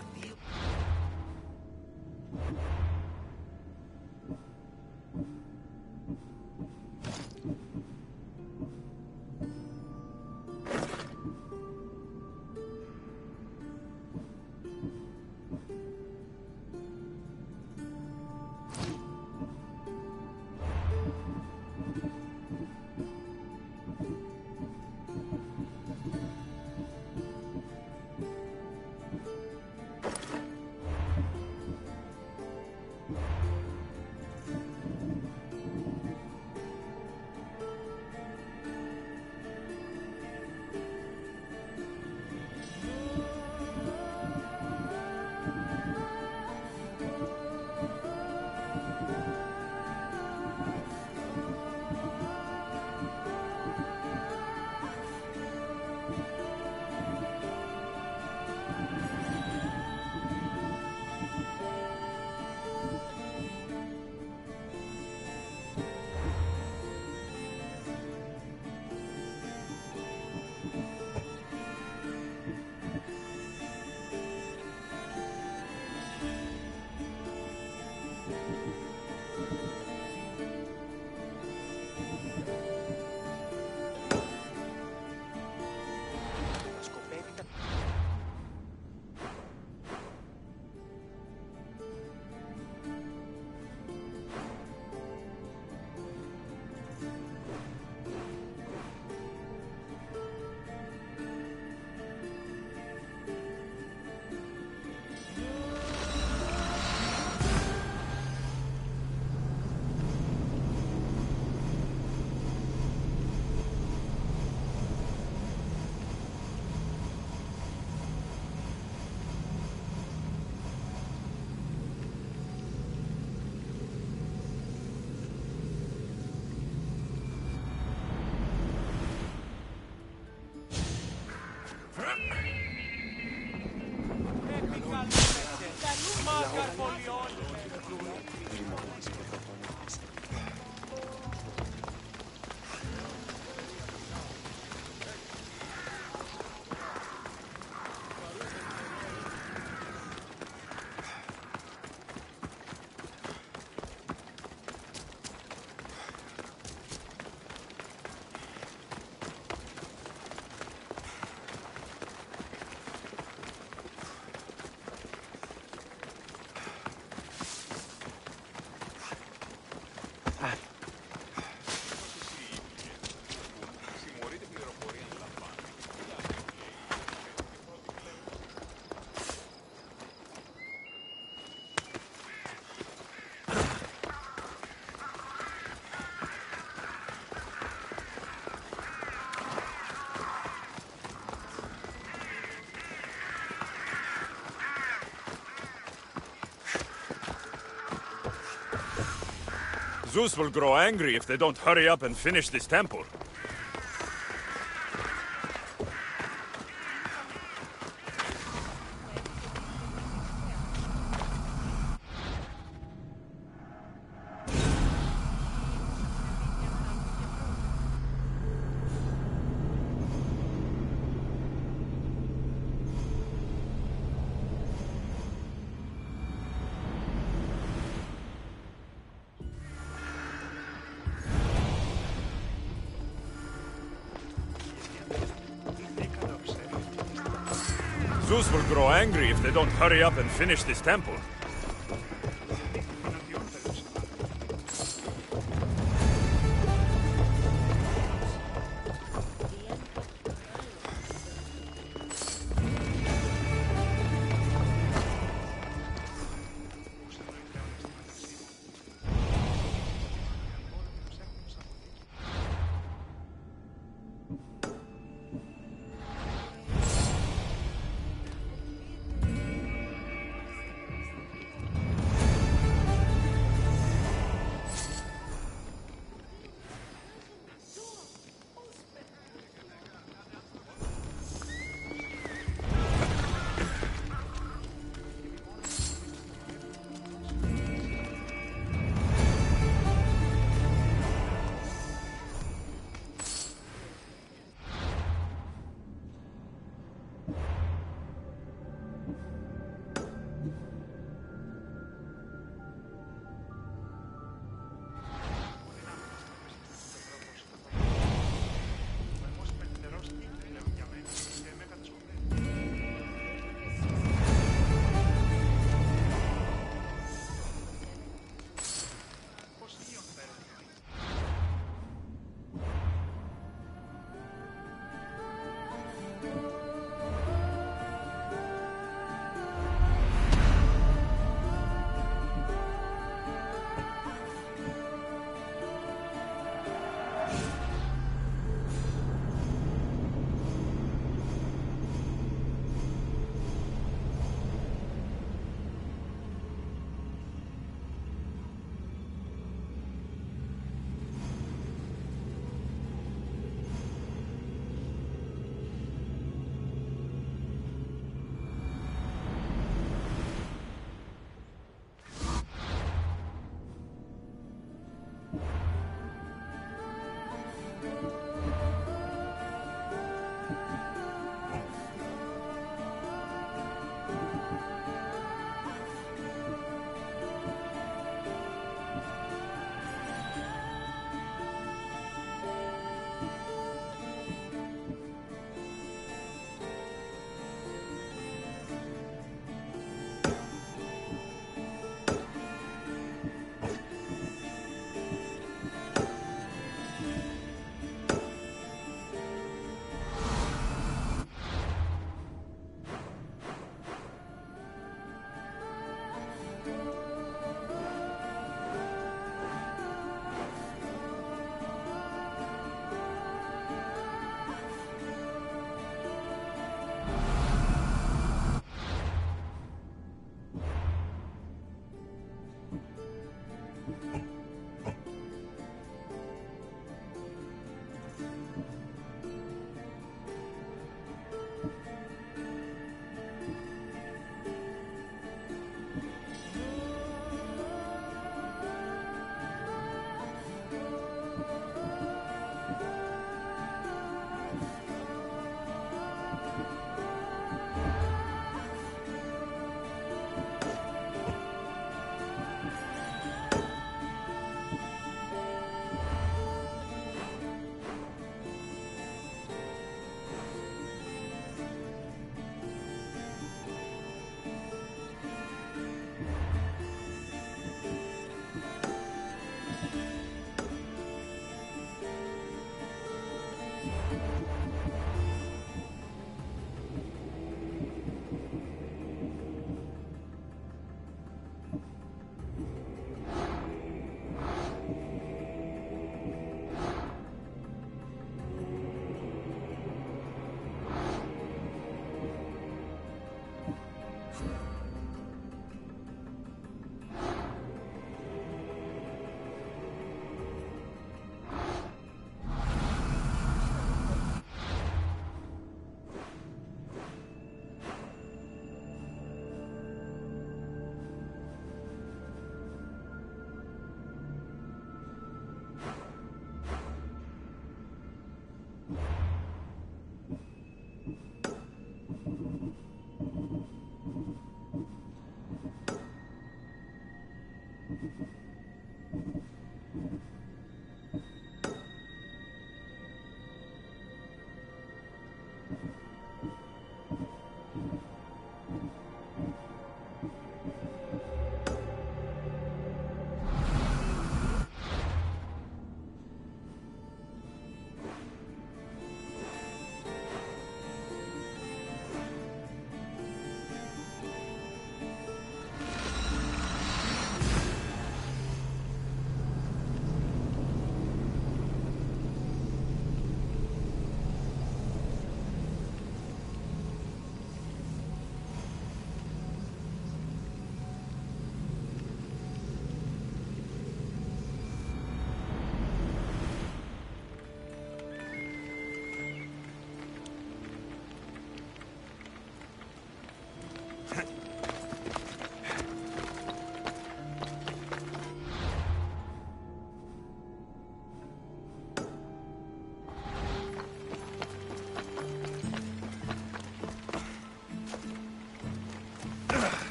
Zeus will grow angry if they don't hurry up and finish this temple. Zeus will grow angry if they don't hurry up and finish this temple.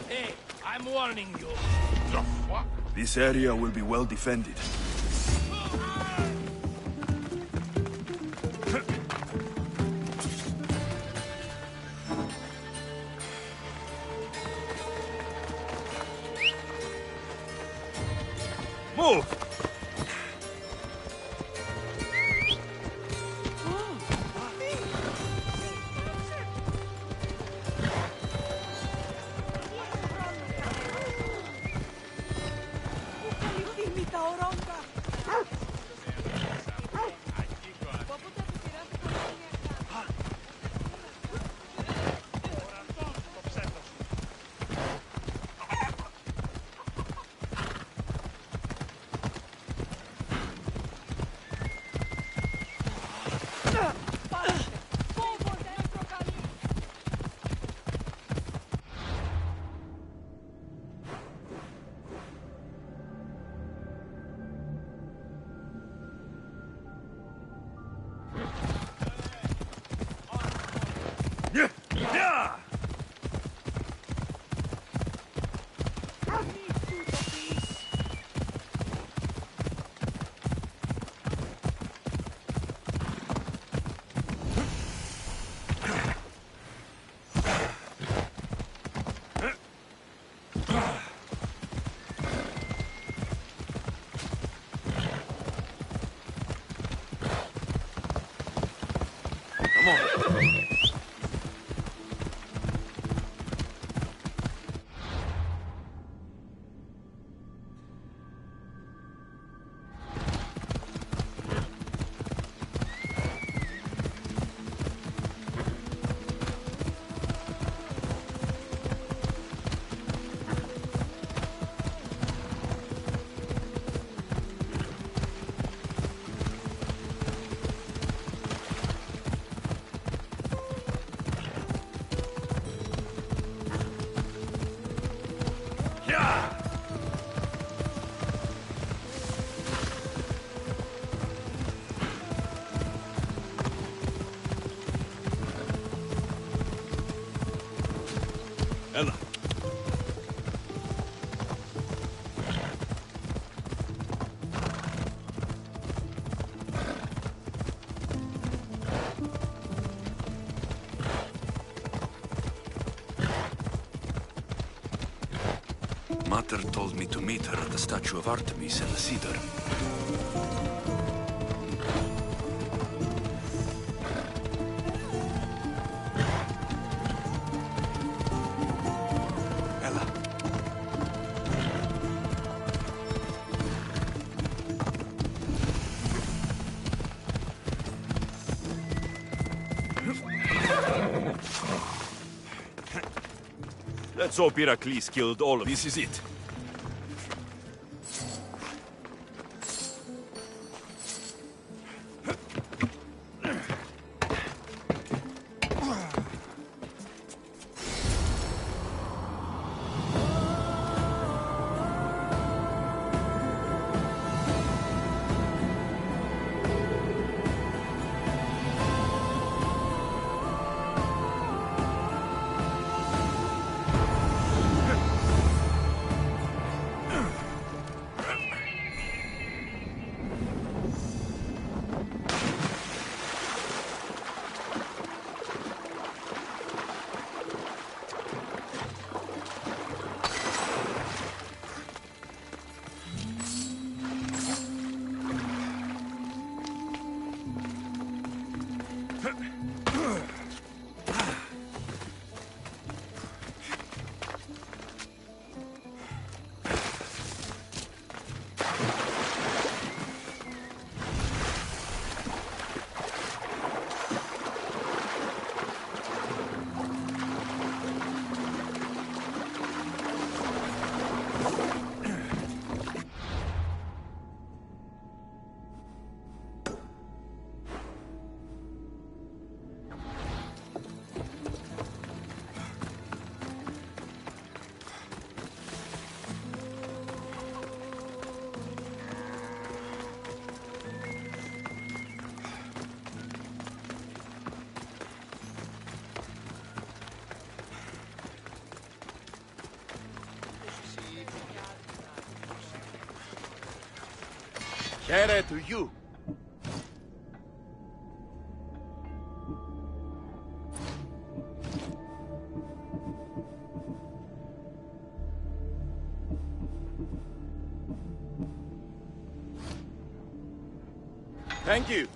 Hey, I'm warning you. The fuck? This area will be well defended. Move! Ella. Mater told me to meet her at the statue of Artemis in the Cedar. Let's hope Heracles killed all of this is it. Here to you. Thank you.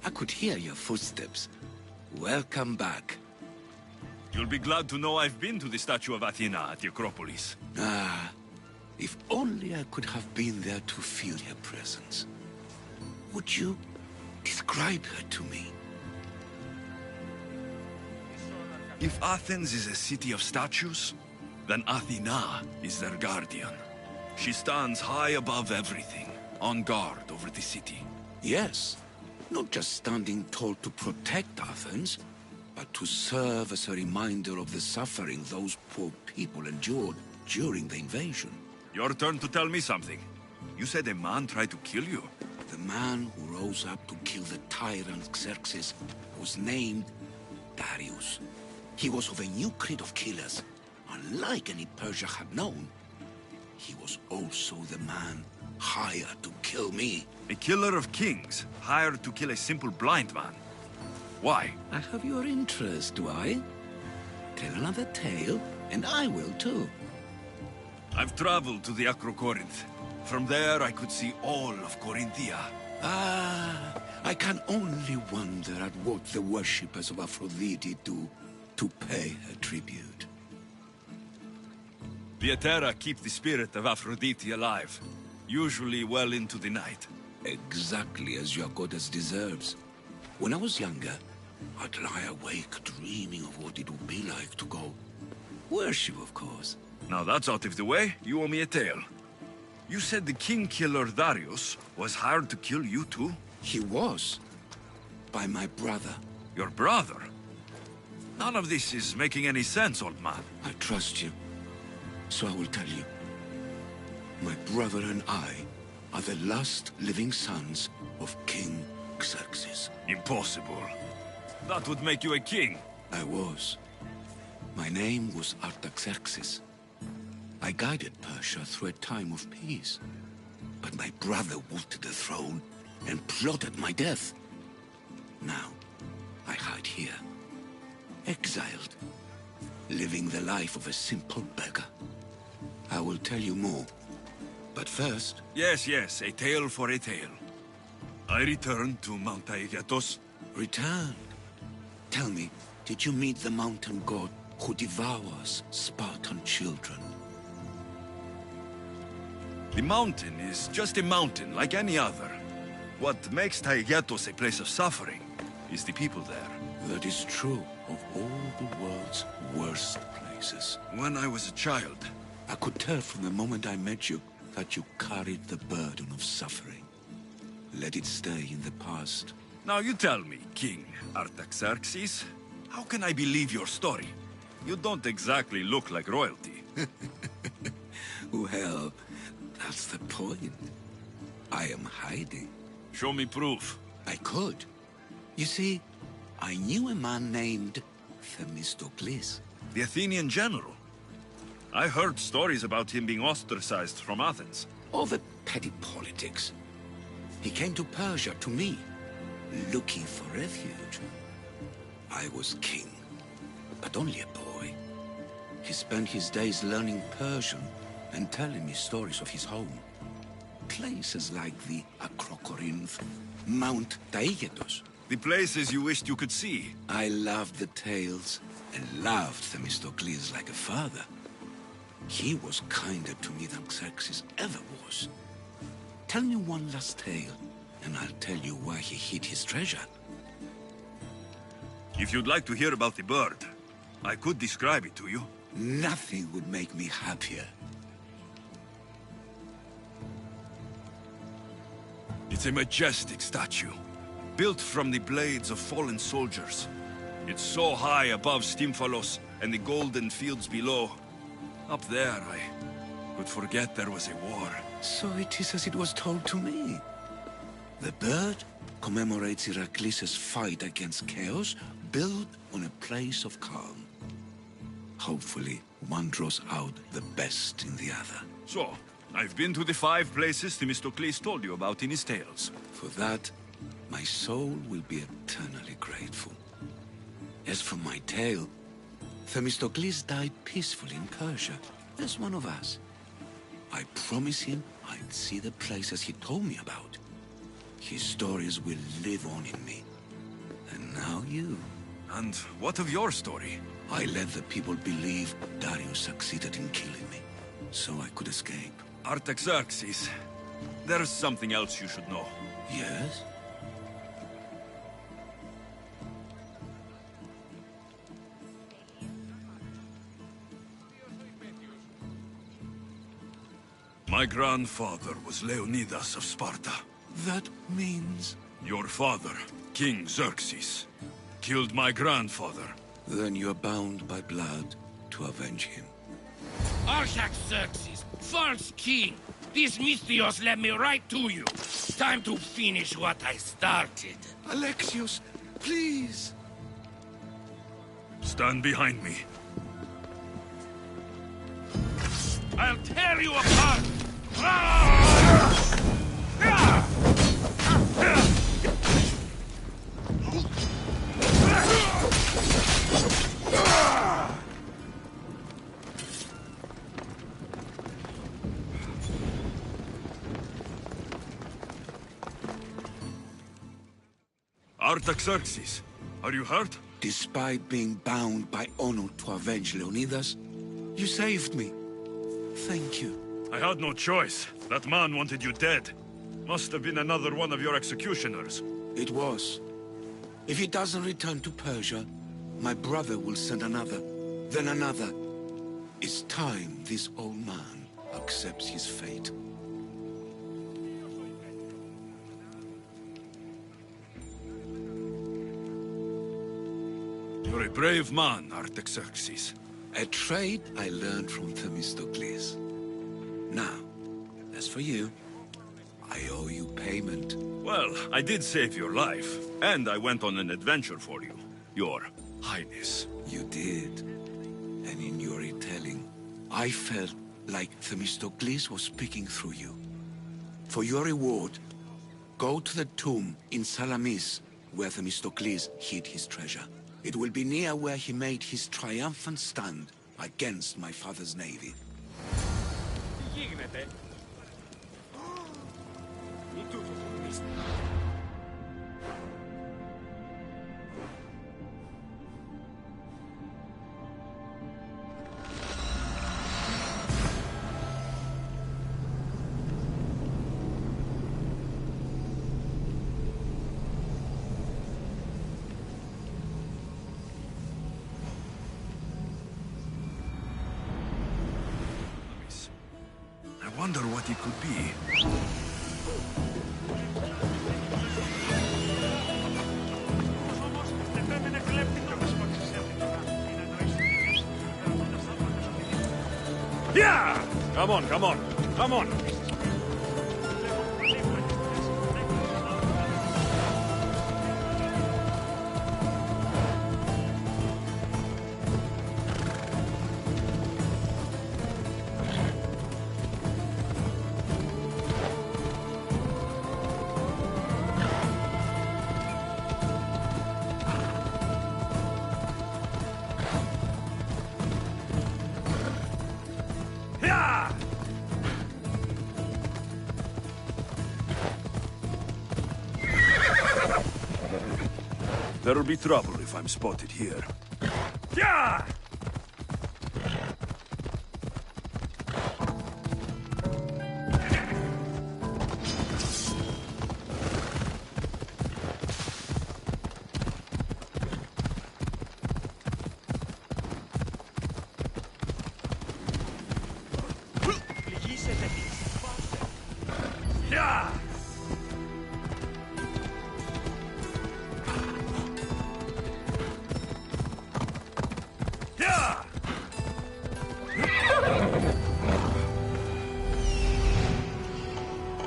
I could hear your footsteps. Welcome back. You'll be glad to know I've been to the statue of Athena at the Acropolis. If only I could have been there to feel her presence. Would you describe her to me? If Athens is a city of statues, then Athena is their guardian. She stands high above everything, on guard over the city. Yes. Not just standing tall to protect Athens, but to serve as a reminder of the suffering those poor people endured during the invasion. Your turn to tell me something. You said a man tried to kill you. The man who rose up to kill the tyrant Xerxes was named Darius. He was of a new creed of killers. Unlike any Persia had known, he was also the man hired to kill me. A killer of kings, hired to kill a simple blind man. Why? I have your interest, do I? Tell another tale, and I will too. I've traveled to the Acrocorinth. From there, I could see all of Corinthia. I can only wonder at what the worshippers of Aphrodite do to pay her tribute. The Etera keep the spirit of Aphrodite alive, usually well into the night. Exactly as your goddess deserves. When I was younger, I'd lie awake dreaming of what it would be like to go worship, of course. Now that's out of the way, you owe me a tale. You said the king killer Darius was hired to kill you too? He was. By my brother. Your brother? None of this is making any sense, old man. I trust you, so I will tell you. My brother and I are the last living sons of King Xerxes. Impossible. That would make you a king. I was. My name was Artaxerxes. I guided Persia through a time of peace. But my brother wanted the throne and plotted my death. Now, I hide here, exiled, living the life of a simple beggar. I will tell you more. But first... Yes, a tale for a tale. I returned to Mount Aegatos. Returned? Tell me, did you meet the mountain god who devours Spartan children? The mountain is just a mountain, like any other. What makes Taygetos a place of suffering is the people there. That is true of all the world's worst places. When I was a child... I could tell from the moment I met you that you carried the burden of suffering. Let it stay in the past. Now you tell me, King Artaxerxes, how can I believe your story? You don't exactly look like royalty. Well, that's the point. I am hiding. Show me proof. I could. You see, I knew a man named Themistocles. The Athenian general. I heard stories about him being ostracized from Athens. Over petty politics. He came to Persia to me, looking for refuge. I was king, but only a boy. He spent his days learning Persian and telling me stories of his home. Places like the ؐ Mount Taigetos. The places you wished you could see. I loved the tales and loved Themistocles like a father. He was kinder to me than Xerxes ever was. Tell me one last tale, and I'll tell you where he hid his treasure. If you'd like to hear about the bird, I could describe it to you. Nothing would make me happier. It's a majestic statue, built from the blades of fallen soldiers. It's so high above Stymphalos and the golden fields below. Up there, I could forget there was a war. So it is as it was told to me. The bird commemorates Heracles' fight against chaos, built on a place of calm. Hopefully, one draws out the best in the other. So, I've been to the 5 places Themistocles told you about in his tales. For that, my soul will be eternally grateful. As for my tale, Themistocles died peacefully in Persia, as one of us. I promise him I'd see the places he told me about. His stories will live on in me. And now you. And what of your story? I let the people believe Darius succeeded in killing me, so I could escape. Artaxerxes, there's something else you should know. Yes? My grandfather was Leonidas of Sparta. That means... Your father, King Xerxes, killed my grandfather. Then you're bound by blood to avenge him. Artaxerxes, false king! These Mythios led me right to you. Time to finish what I started. Alexios, please! Stand behind me. I'll tear you apart! Artaxerxes, are you hurt? Despite being bound by honor to avenge Leonidas, you saved me. Thank you. I had no choice. That man wanted you dead. Must have been another one of your executioners. It was. If he doesn't return to Persia, my brother will send another, then another. It's time this old man accepts his fate. You're a brave man, Artaxerxes. A trait I learned from Themistocles. Now, as for you, I owe you payment. Well, I did save your life, and I went on an adventure for you, Your Highness. You did. And in your retelling, I felt like Themistocles was speaking through you. For your reward, go to the tomb in Salamis, where Themistocles hid his treasure. It will be near where he made his triumphant stand against my father's navy. Τι γίνεται? Μη τούτο φοβήστε. I wonder what it could be. Yeah! Come on, come on, come on! There'll be trouble if I'm spotted here. Yeah!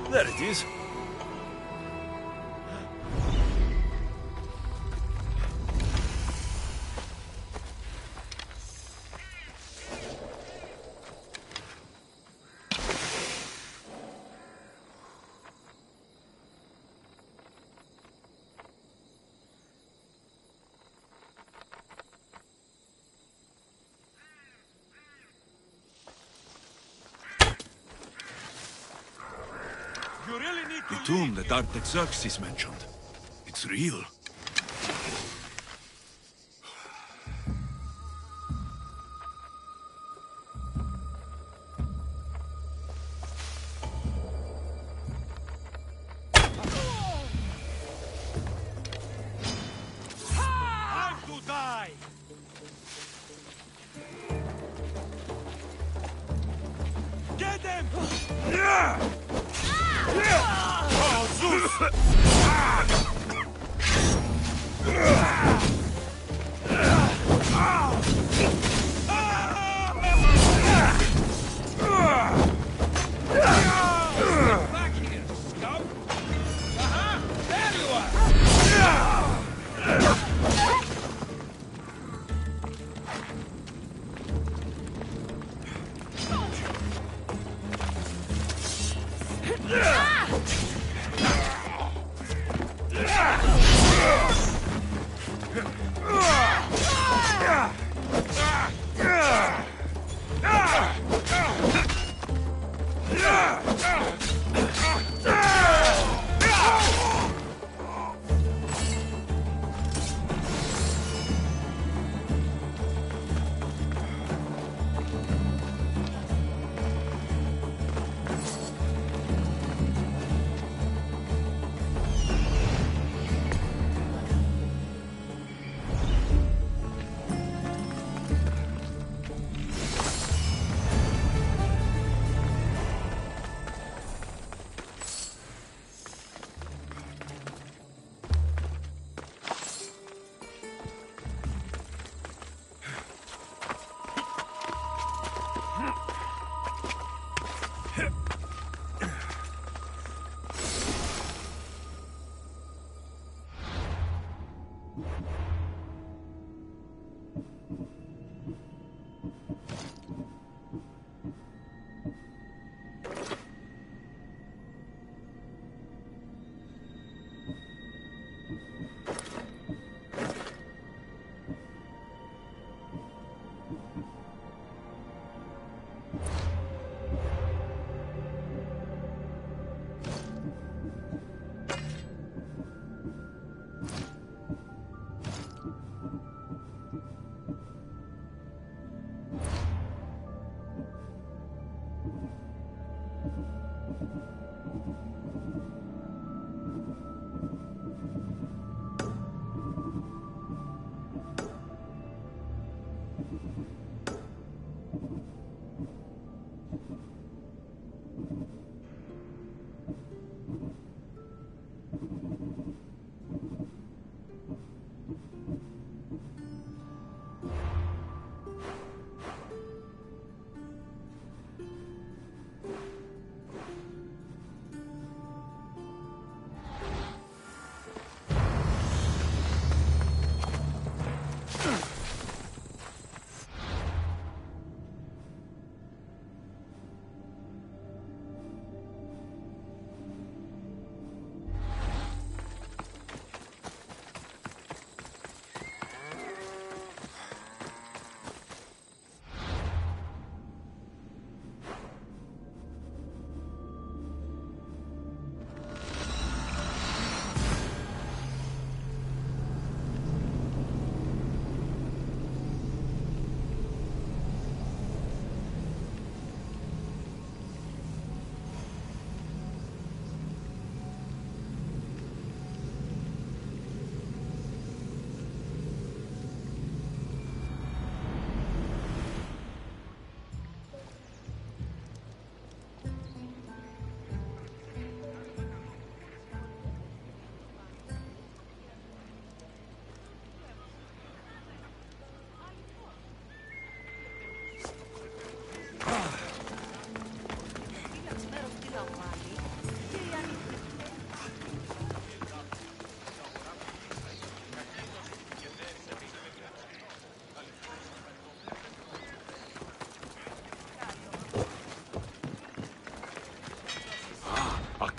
There it is. The tomb that Artaxerxes mentioned. It's real. Time to die! Get them! Oh, Zeus! Back here, scum! There you are!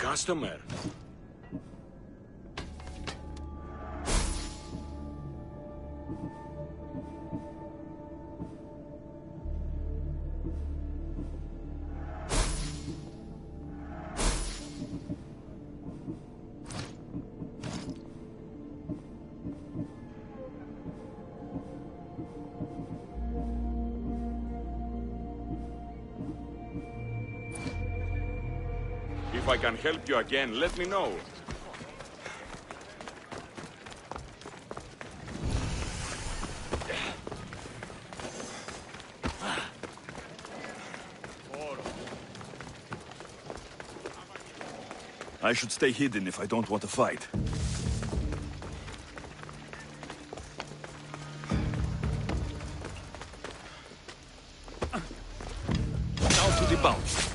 customer. If I can help you again, let me know. I should stay hidden if I don't want to fight. Now to the bounce.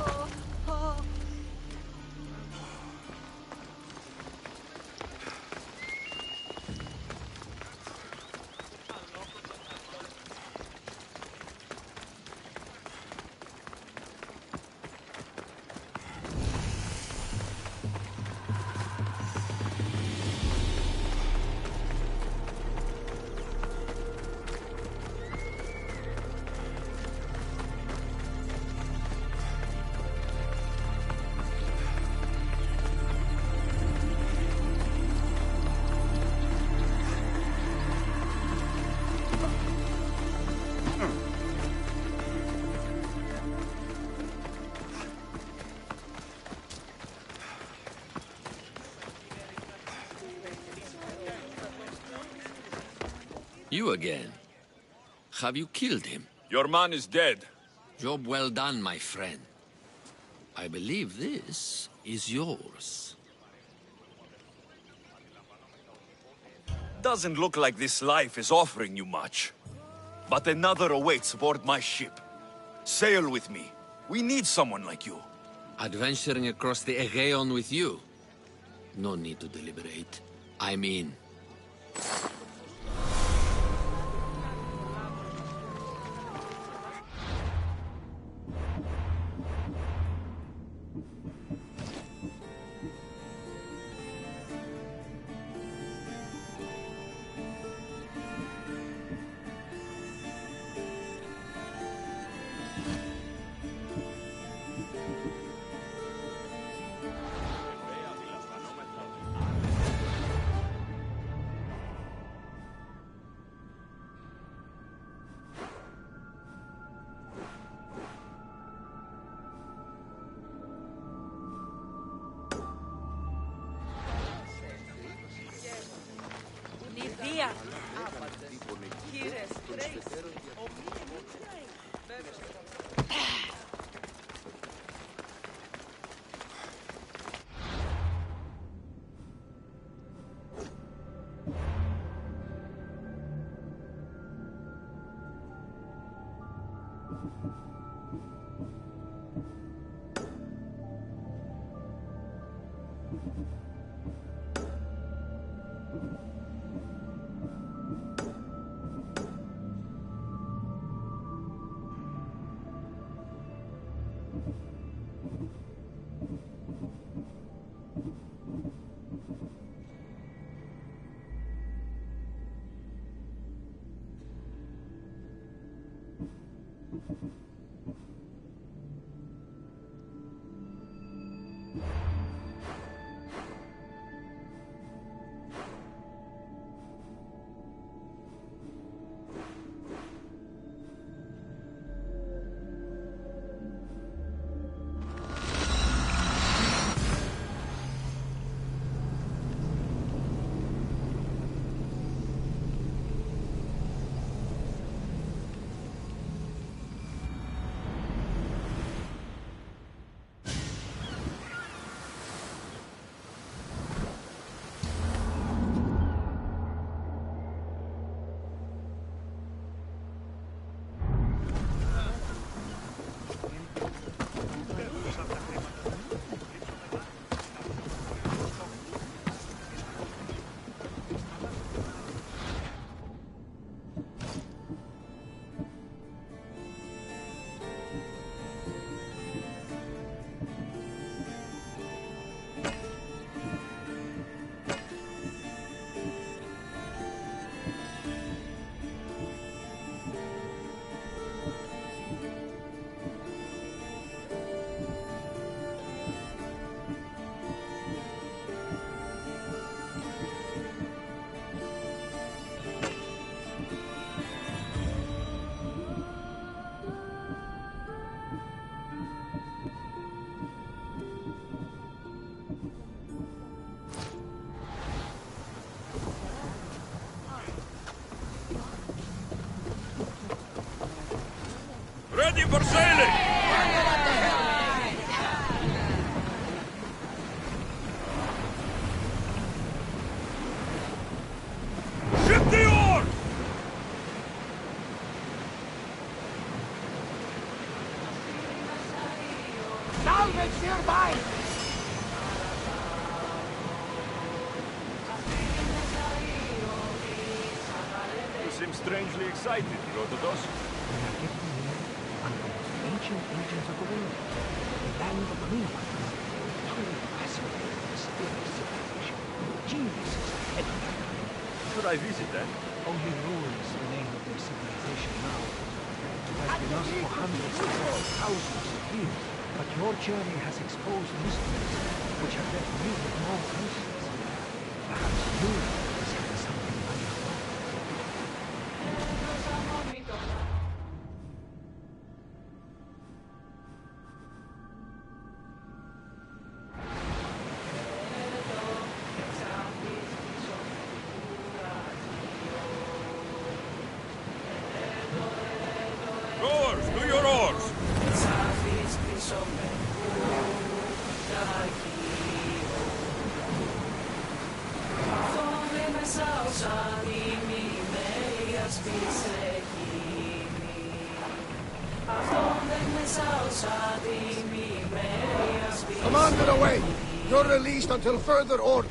You again. Have you killed him? Your man is dead. Job well done, my friend. I believe this is yours. Doesn't look like this life is offering you much. But another awaits aboard my ship. Sail with me. We need someone like you. Adventuring across the Aegean with you? No need to deliberate. I'm in. Ready for sailing! Ship the oars! Salvage nearby! You seem strangely excited, Herodotus. We are getting near one of the most ancient regions of the world, the land of the Minoans. Truly fascinating, mysterious civilization. Geniuses everywhere. Should I visit them? Only ruins remain of their civilization now. It has been lost for hundreds, thousands of years, but your journey has exposed mysteries which have left me with more questions. Perhaps you discover something I have not. Rowers, to your oars! Commander away! You're released until further orders.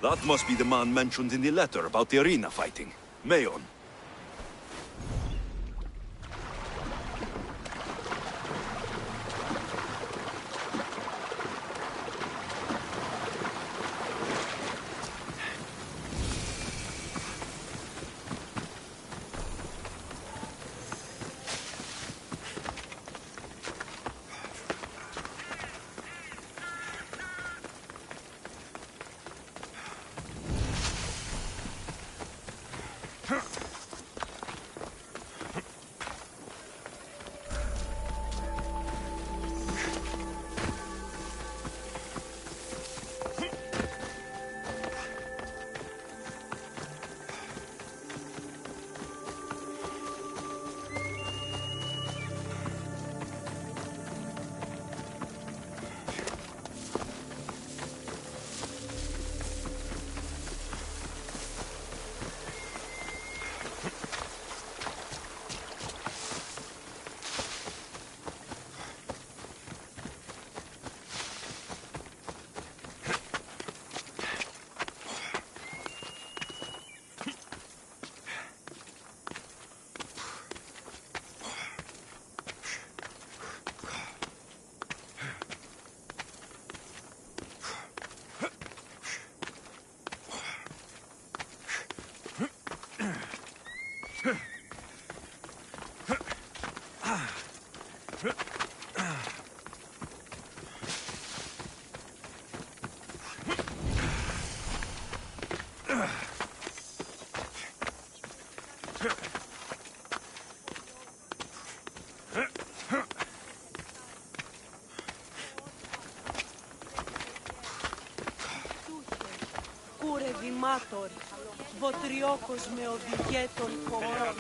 That must be the man mentioned in the letter about the arena fighting. Mayon. Κουρεβημάτορ, βοτριόκος με οδηγέ των χωρών.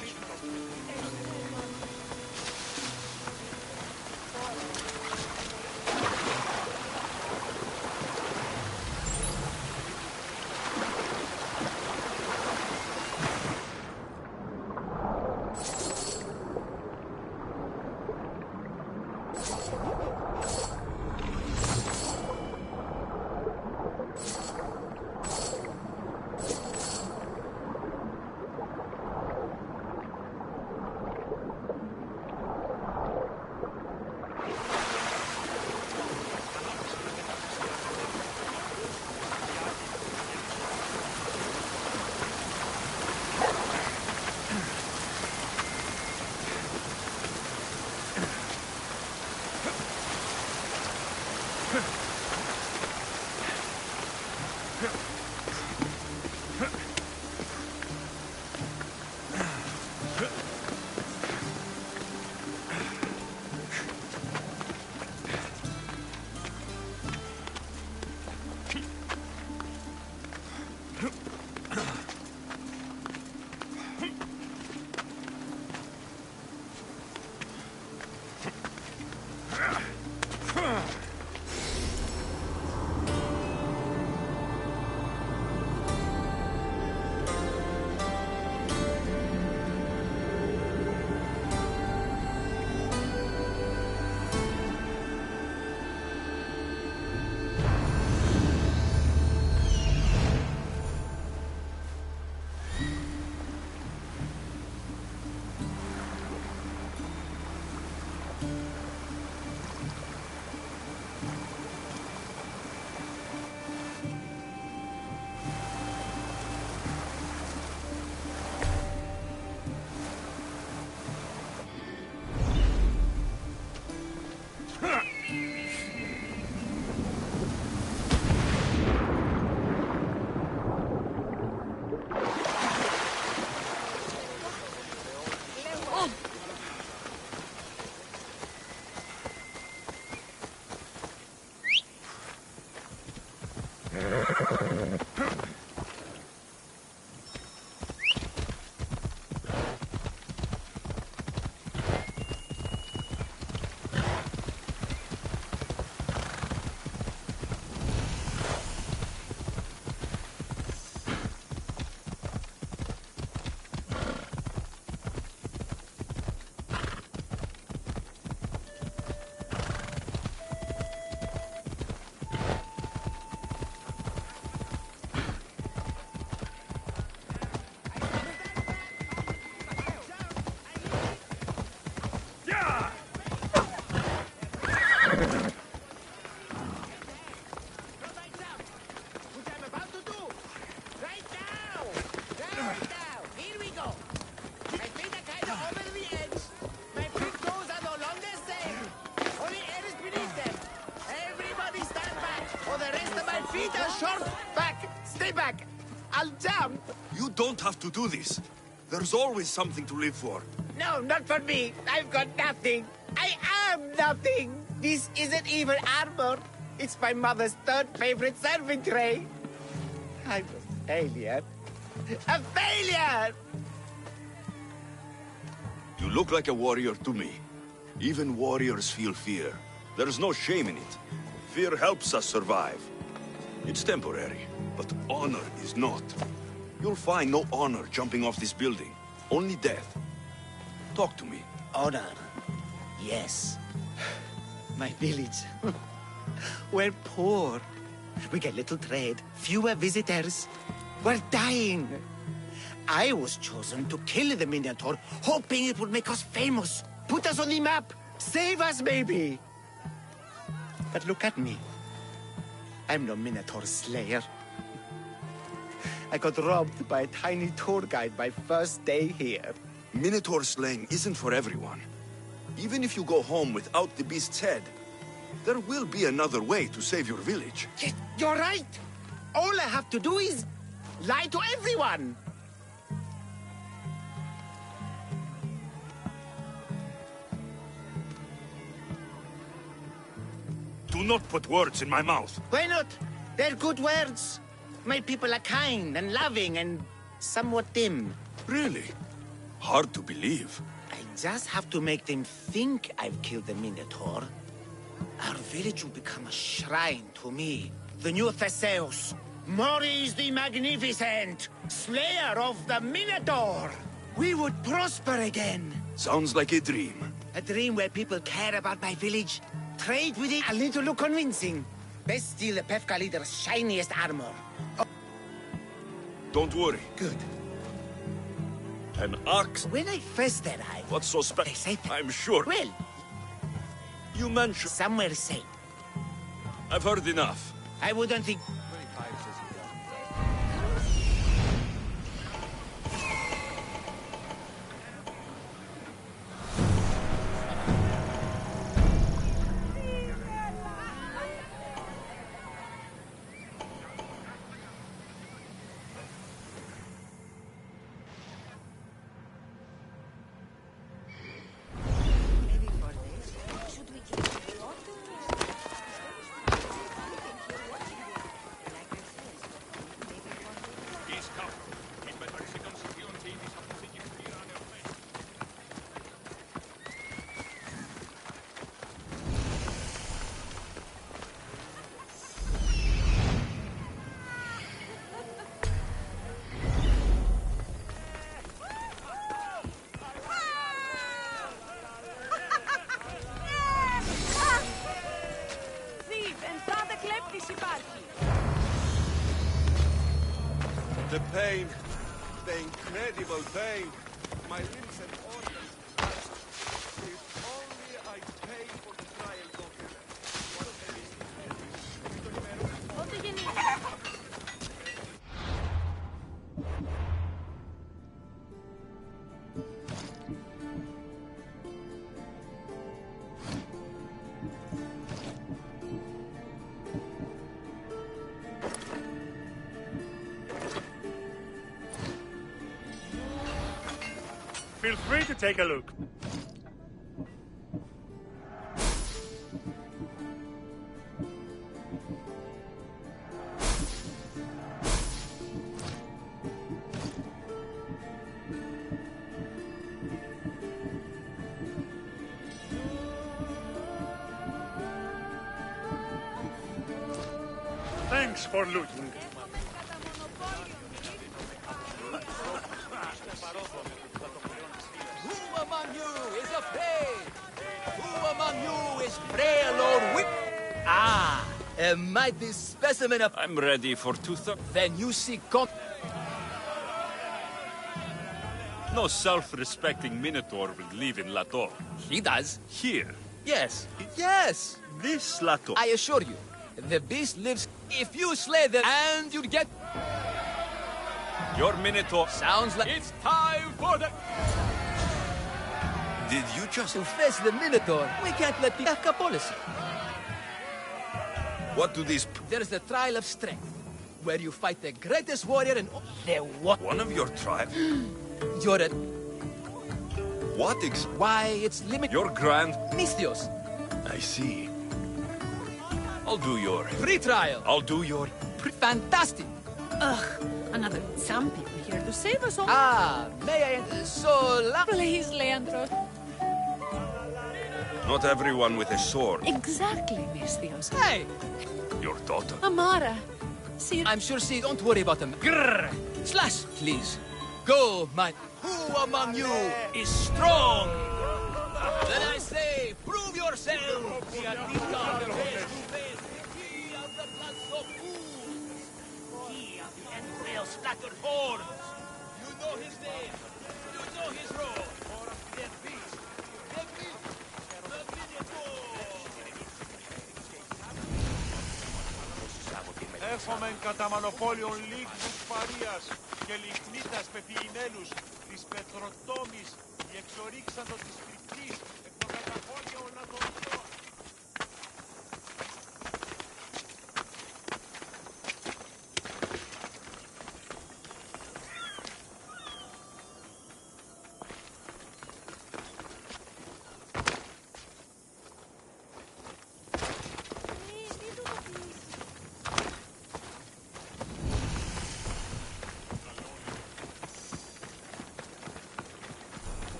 You don't have to do this. There's always something to live for. No, not for me. I've got nothing. I am nothing. This isn't even armor. It's my mother's third favorite serving tray. I'm a failure. A failure! You look like a warrior to me. Even warriors feel fear. There's no shame in it. Fear helps us survive. It's temporary, but honor is not. You'll find no honor jumping off this building. Only death. Talk to me. Honor. Yes. My village. We're poor. We get little trade, fewer visitors. We're dying. I was chosen to kill the Minotaur, hoping it would make us famous. Put us on the map. Save us, maybe. But look at me. I'm no Minotaur slayer. I got robbed by a tiny tour guide my first day here. Minotaur slaying isn't for everyone. Even if you go home without the beast's head, there will be another way to save your village. You're right. All I have to do is lie to everyone. Do not put words in my mouth. Why not? They're good words. My people are kind and loving and somewhat dim. Really? Hard to believe. I just have to make them think I've killed the Minotaur. Our village will become a shrine to me, the new Theseus, Maurice the Magnificent, slayer of the Minotaur. We would prosper again. Sounds like a dream. A dream where people care about my village, trade with it, and need to look convincing. Best steal the Pefka leader's shiniest armor. Don't worry. Good. An ox? When I first arrived... What's so special? I'm sure. Well... You mentioned... Somewhere safe. I've heard enough. I wouldn't think... The pain, the incredible pain. My limbs and organs crushed. If only I paid for the trial document. Feel free to take a look. Thanks for looting. Who among you is afraid? Who among you is frail or weak? Ah, a mighty specimen of... I'm ready for Then you see No self-respecting Minotaur will live in Lator. He does? Here. Yes. Yes! This Lator. I assure you, the beast lives... If you slay them, and you get... Your Minotaur... Sounds like... It's time for the... Did you just... To face the Minotaur, we can't let the Aka policy. What do these... There's the trial of strength, where you fight the greatest warrior in... The what? One of your tribe? You're a... What Why, it's limit... Your grand... Misthios. I see. I'll do your... Free trial. I'll do your... Fantastic. Ugh, another champion here to save us all. Ah, may I... So... Please, Leandros. Not everyone with a sword. Exactly, Misthios. Hey! Your daughter. Amara. See... I'm sure she... Don't worry about them. Grrr! Slash, please. Go, my... Who among you is strong? Then I say, prove yourself! The Adika, the face to face, the key of the blood of fools! Key of the entrail splattered horns! You know his name! You know his role! The beast! The beast! The Minotaur! Έχομεν κατά μονοπόλιον λίγους παρείας και λιχνίτας πεποιημένους της πετροτόμης διεξορίξαντο της κρυπτής εκ των καταφόλιων ατομικών.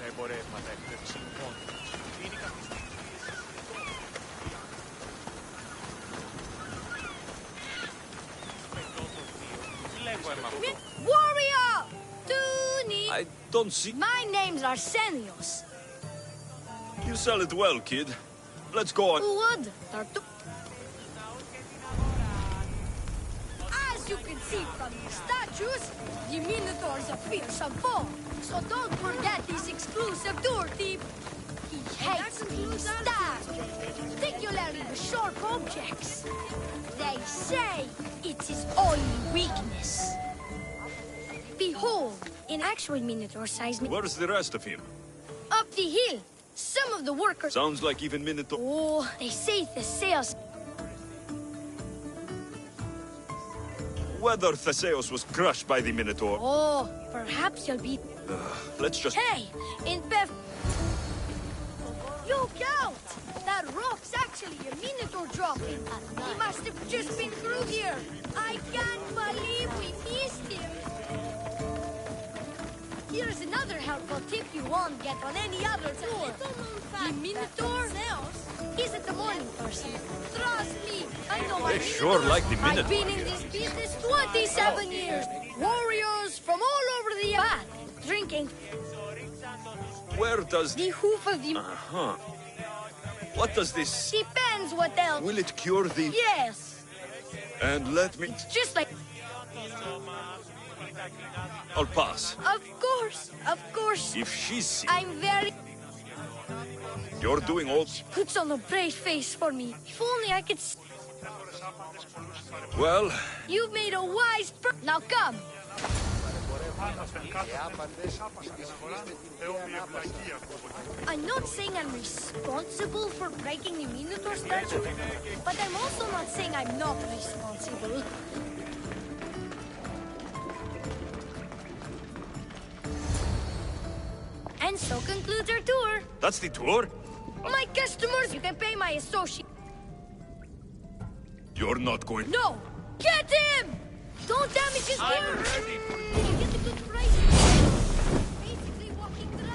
εμπορεύματα εκτρεψίνου πόντου. Είναι Warrior! Tuni! I don't see... My name's Arsenios. You sell it well, kid. Let's go on. Who would? As you can see from the statues, the Minotaur's a fearsome foe. So don't forget his exclusive tour tip. He hates being stabbed, particularly with sharp objects. They say it's his only weakness. Behold, an actual Minotaur-sized... Where's the rest of him? Up the hill. Some of the workers... Sounds like even Minotaur... Oh, they say Theseus... Whether Theseus was crushed by the Minotaur... Oh, perhaps you'll be... Let's just... Hey, in Bef... Look out! That rock's actually a Minotaur dropping. He must have just been through here. I can't believe we missed him. Here's another helpful tip you won't get on any other tour. The Minotaur isn't a morning person. Trust me, I know my They sure like the Minotaur. I've been in this business 27 years. Warriors from all over the earth, drinking Where does... the hoof of the... Uh-huh. What does this... Depends what else. Will it cure the... Yes, And let me... just like... I'll pass. Of course. If she's sick, I'm very... you're doing all... Puts on a brave face for me. If only I could... Well, You've made a wise Now come. I'm not saying I'm responsible for breaking the Minotaur statue, but I'm also not saying I'm not responsible. And so concludes our tour. that's the tour? My customers, you can pay my associate. You're not going... No! Get him! Don't damage his gear! Did you get the good price? Basically walking the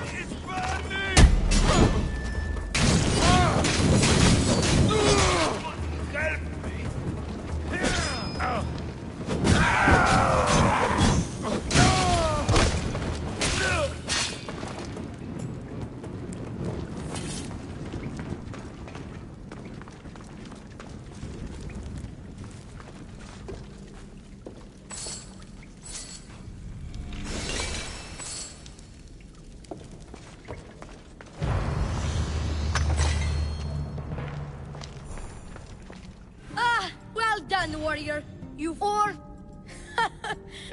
Well done, warrior. You four.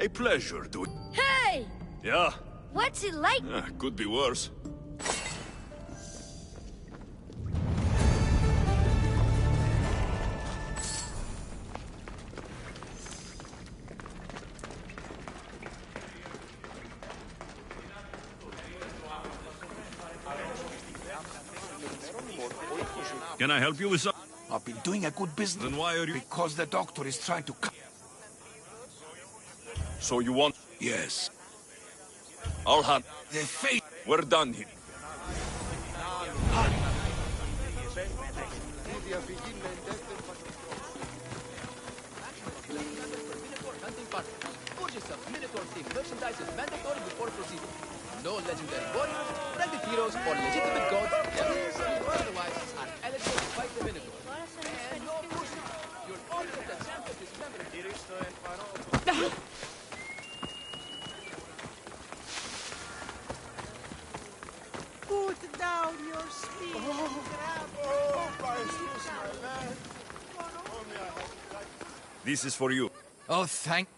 A pleasure, dude. Hey! Yeah, What's it like? could be worse. Can I help you with something? I've been doing a good business. Then why are you... Because the doctor is trying to cut. So you want... Yes. I'll have... The face. We're done here. Purchase of Minotaur-themed merchandise is mandatory before proceeding. No legendary warriors, branded heroes, or legitimate gods, otherwise are eligible to fight the Minotaur. And no pushing. You'll only get the chance of this memory. Put down your spear. This is for you. Oh, thank...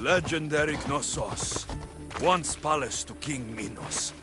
Legendary Knossos. Once palace to King Minos.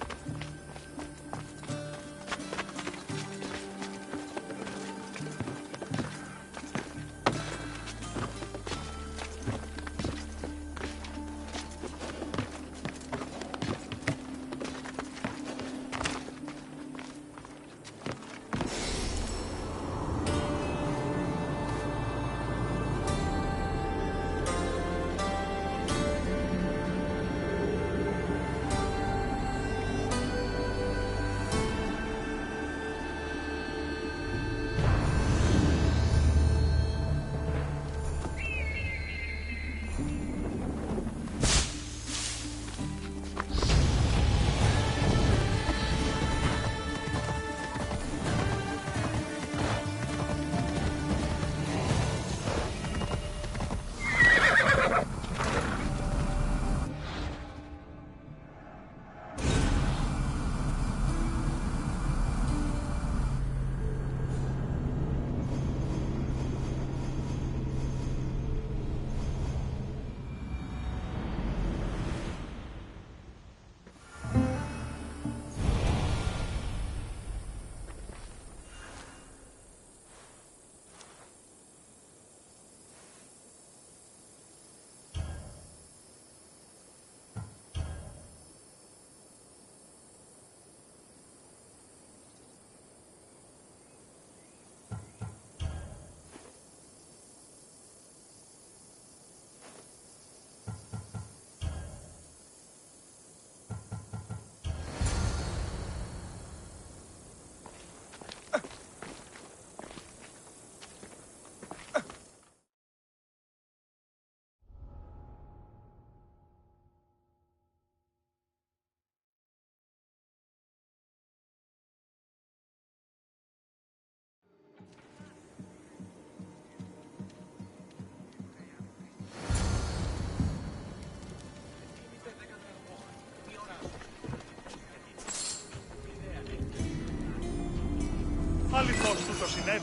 Αληθώς τούτο συνέβη.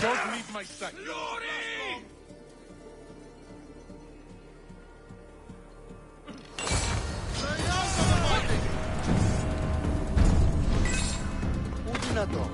Don't leave my sight. Πού δυνατό.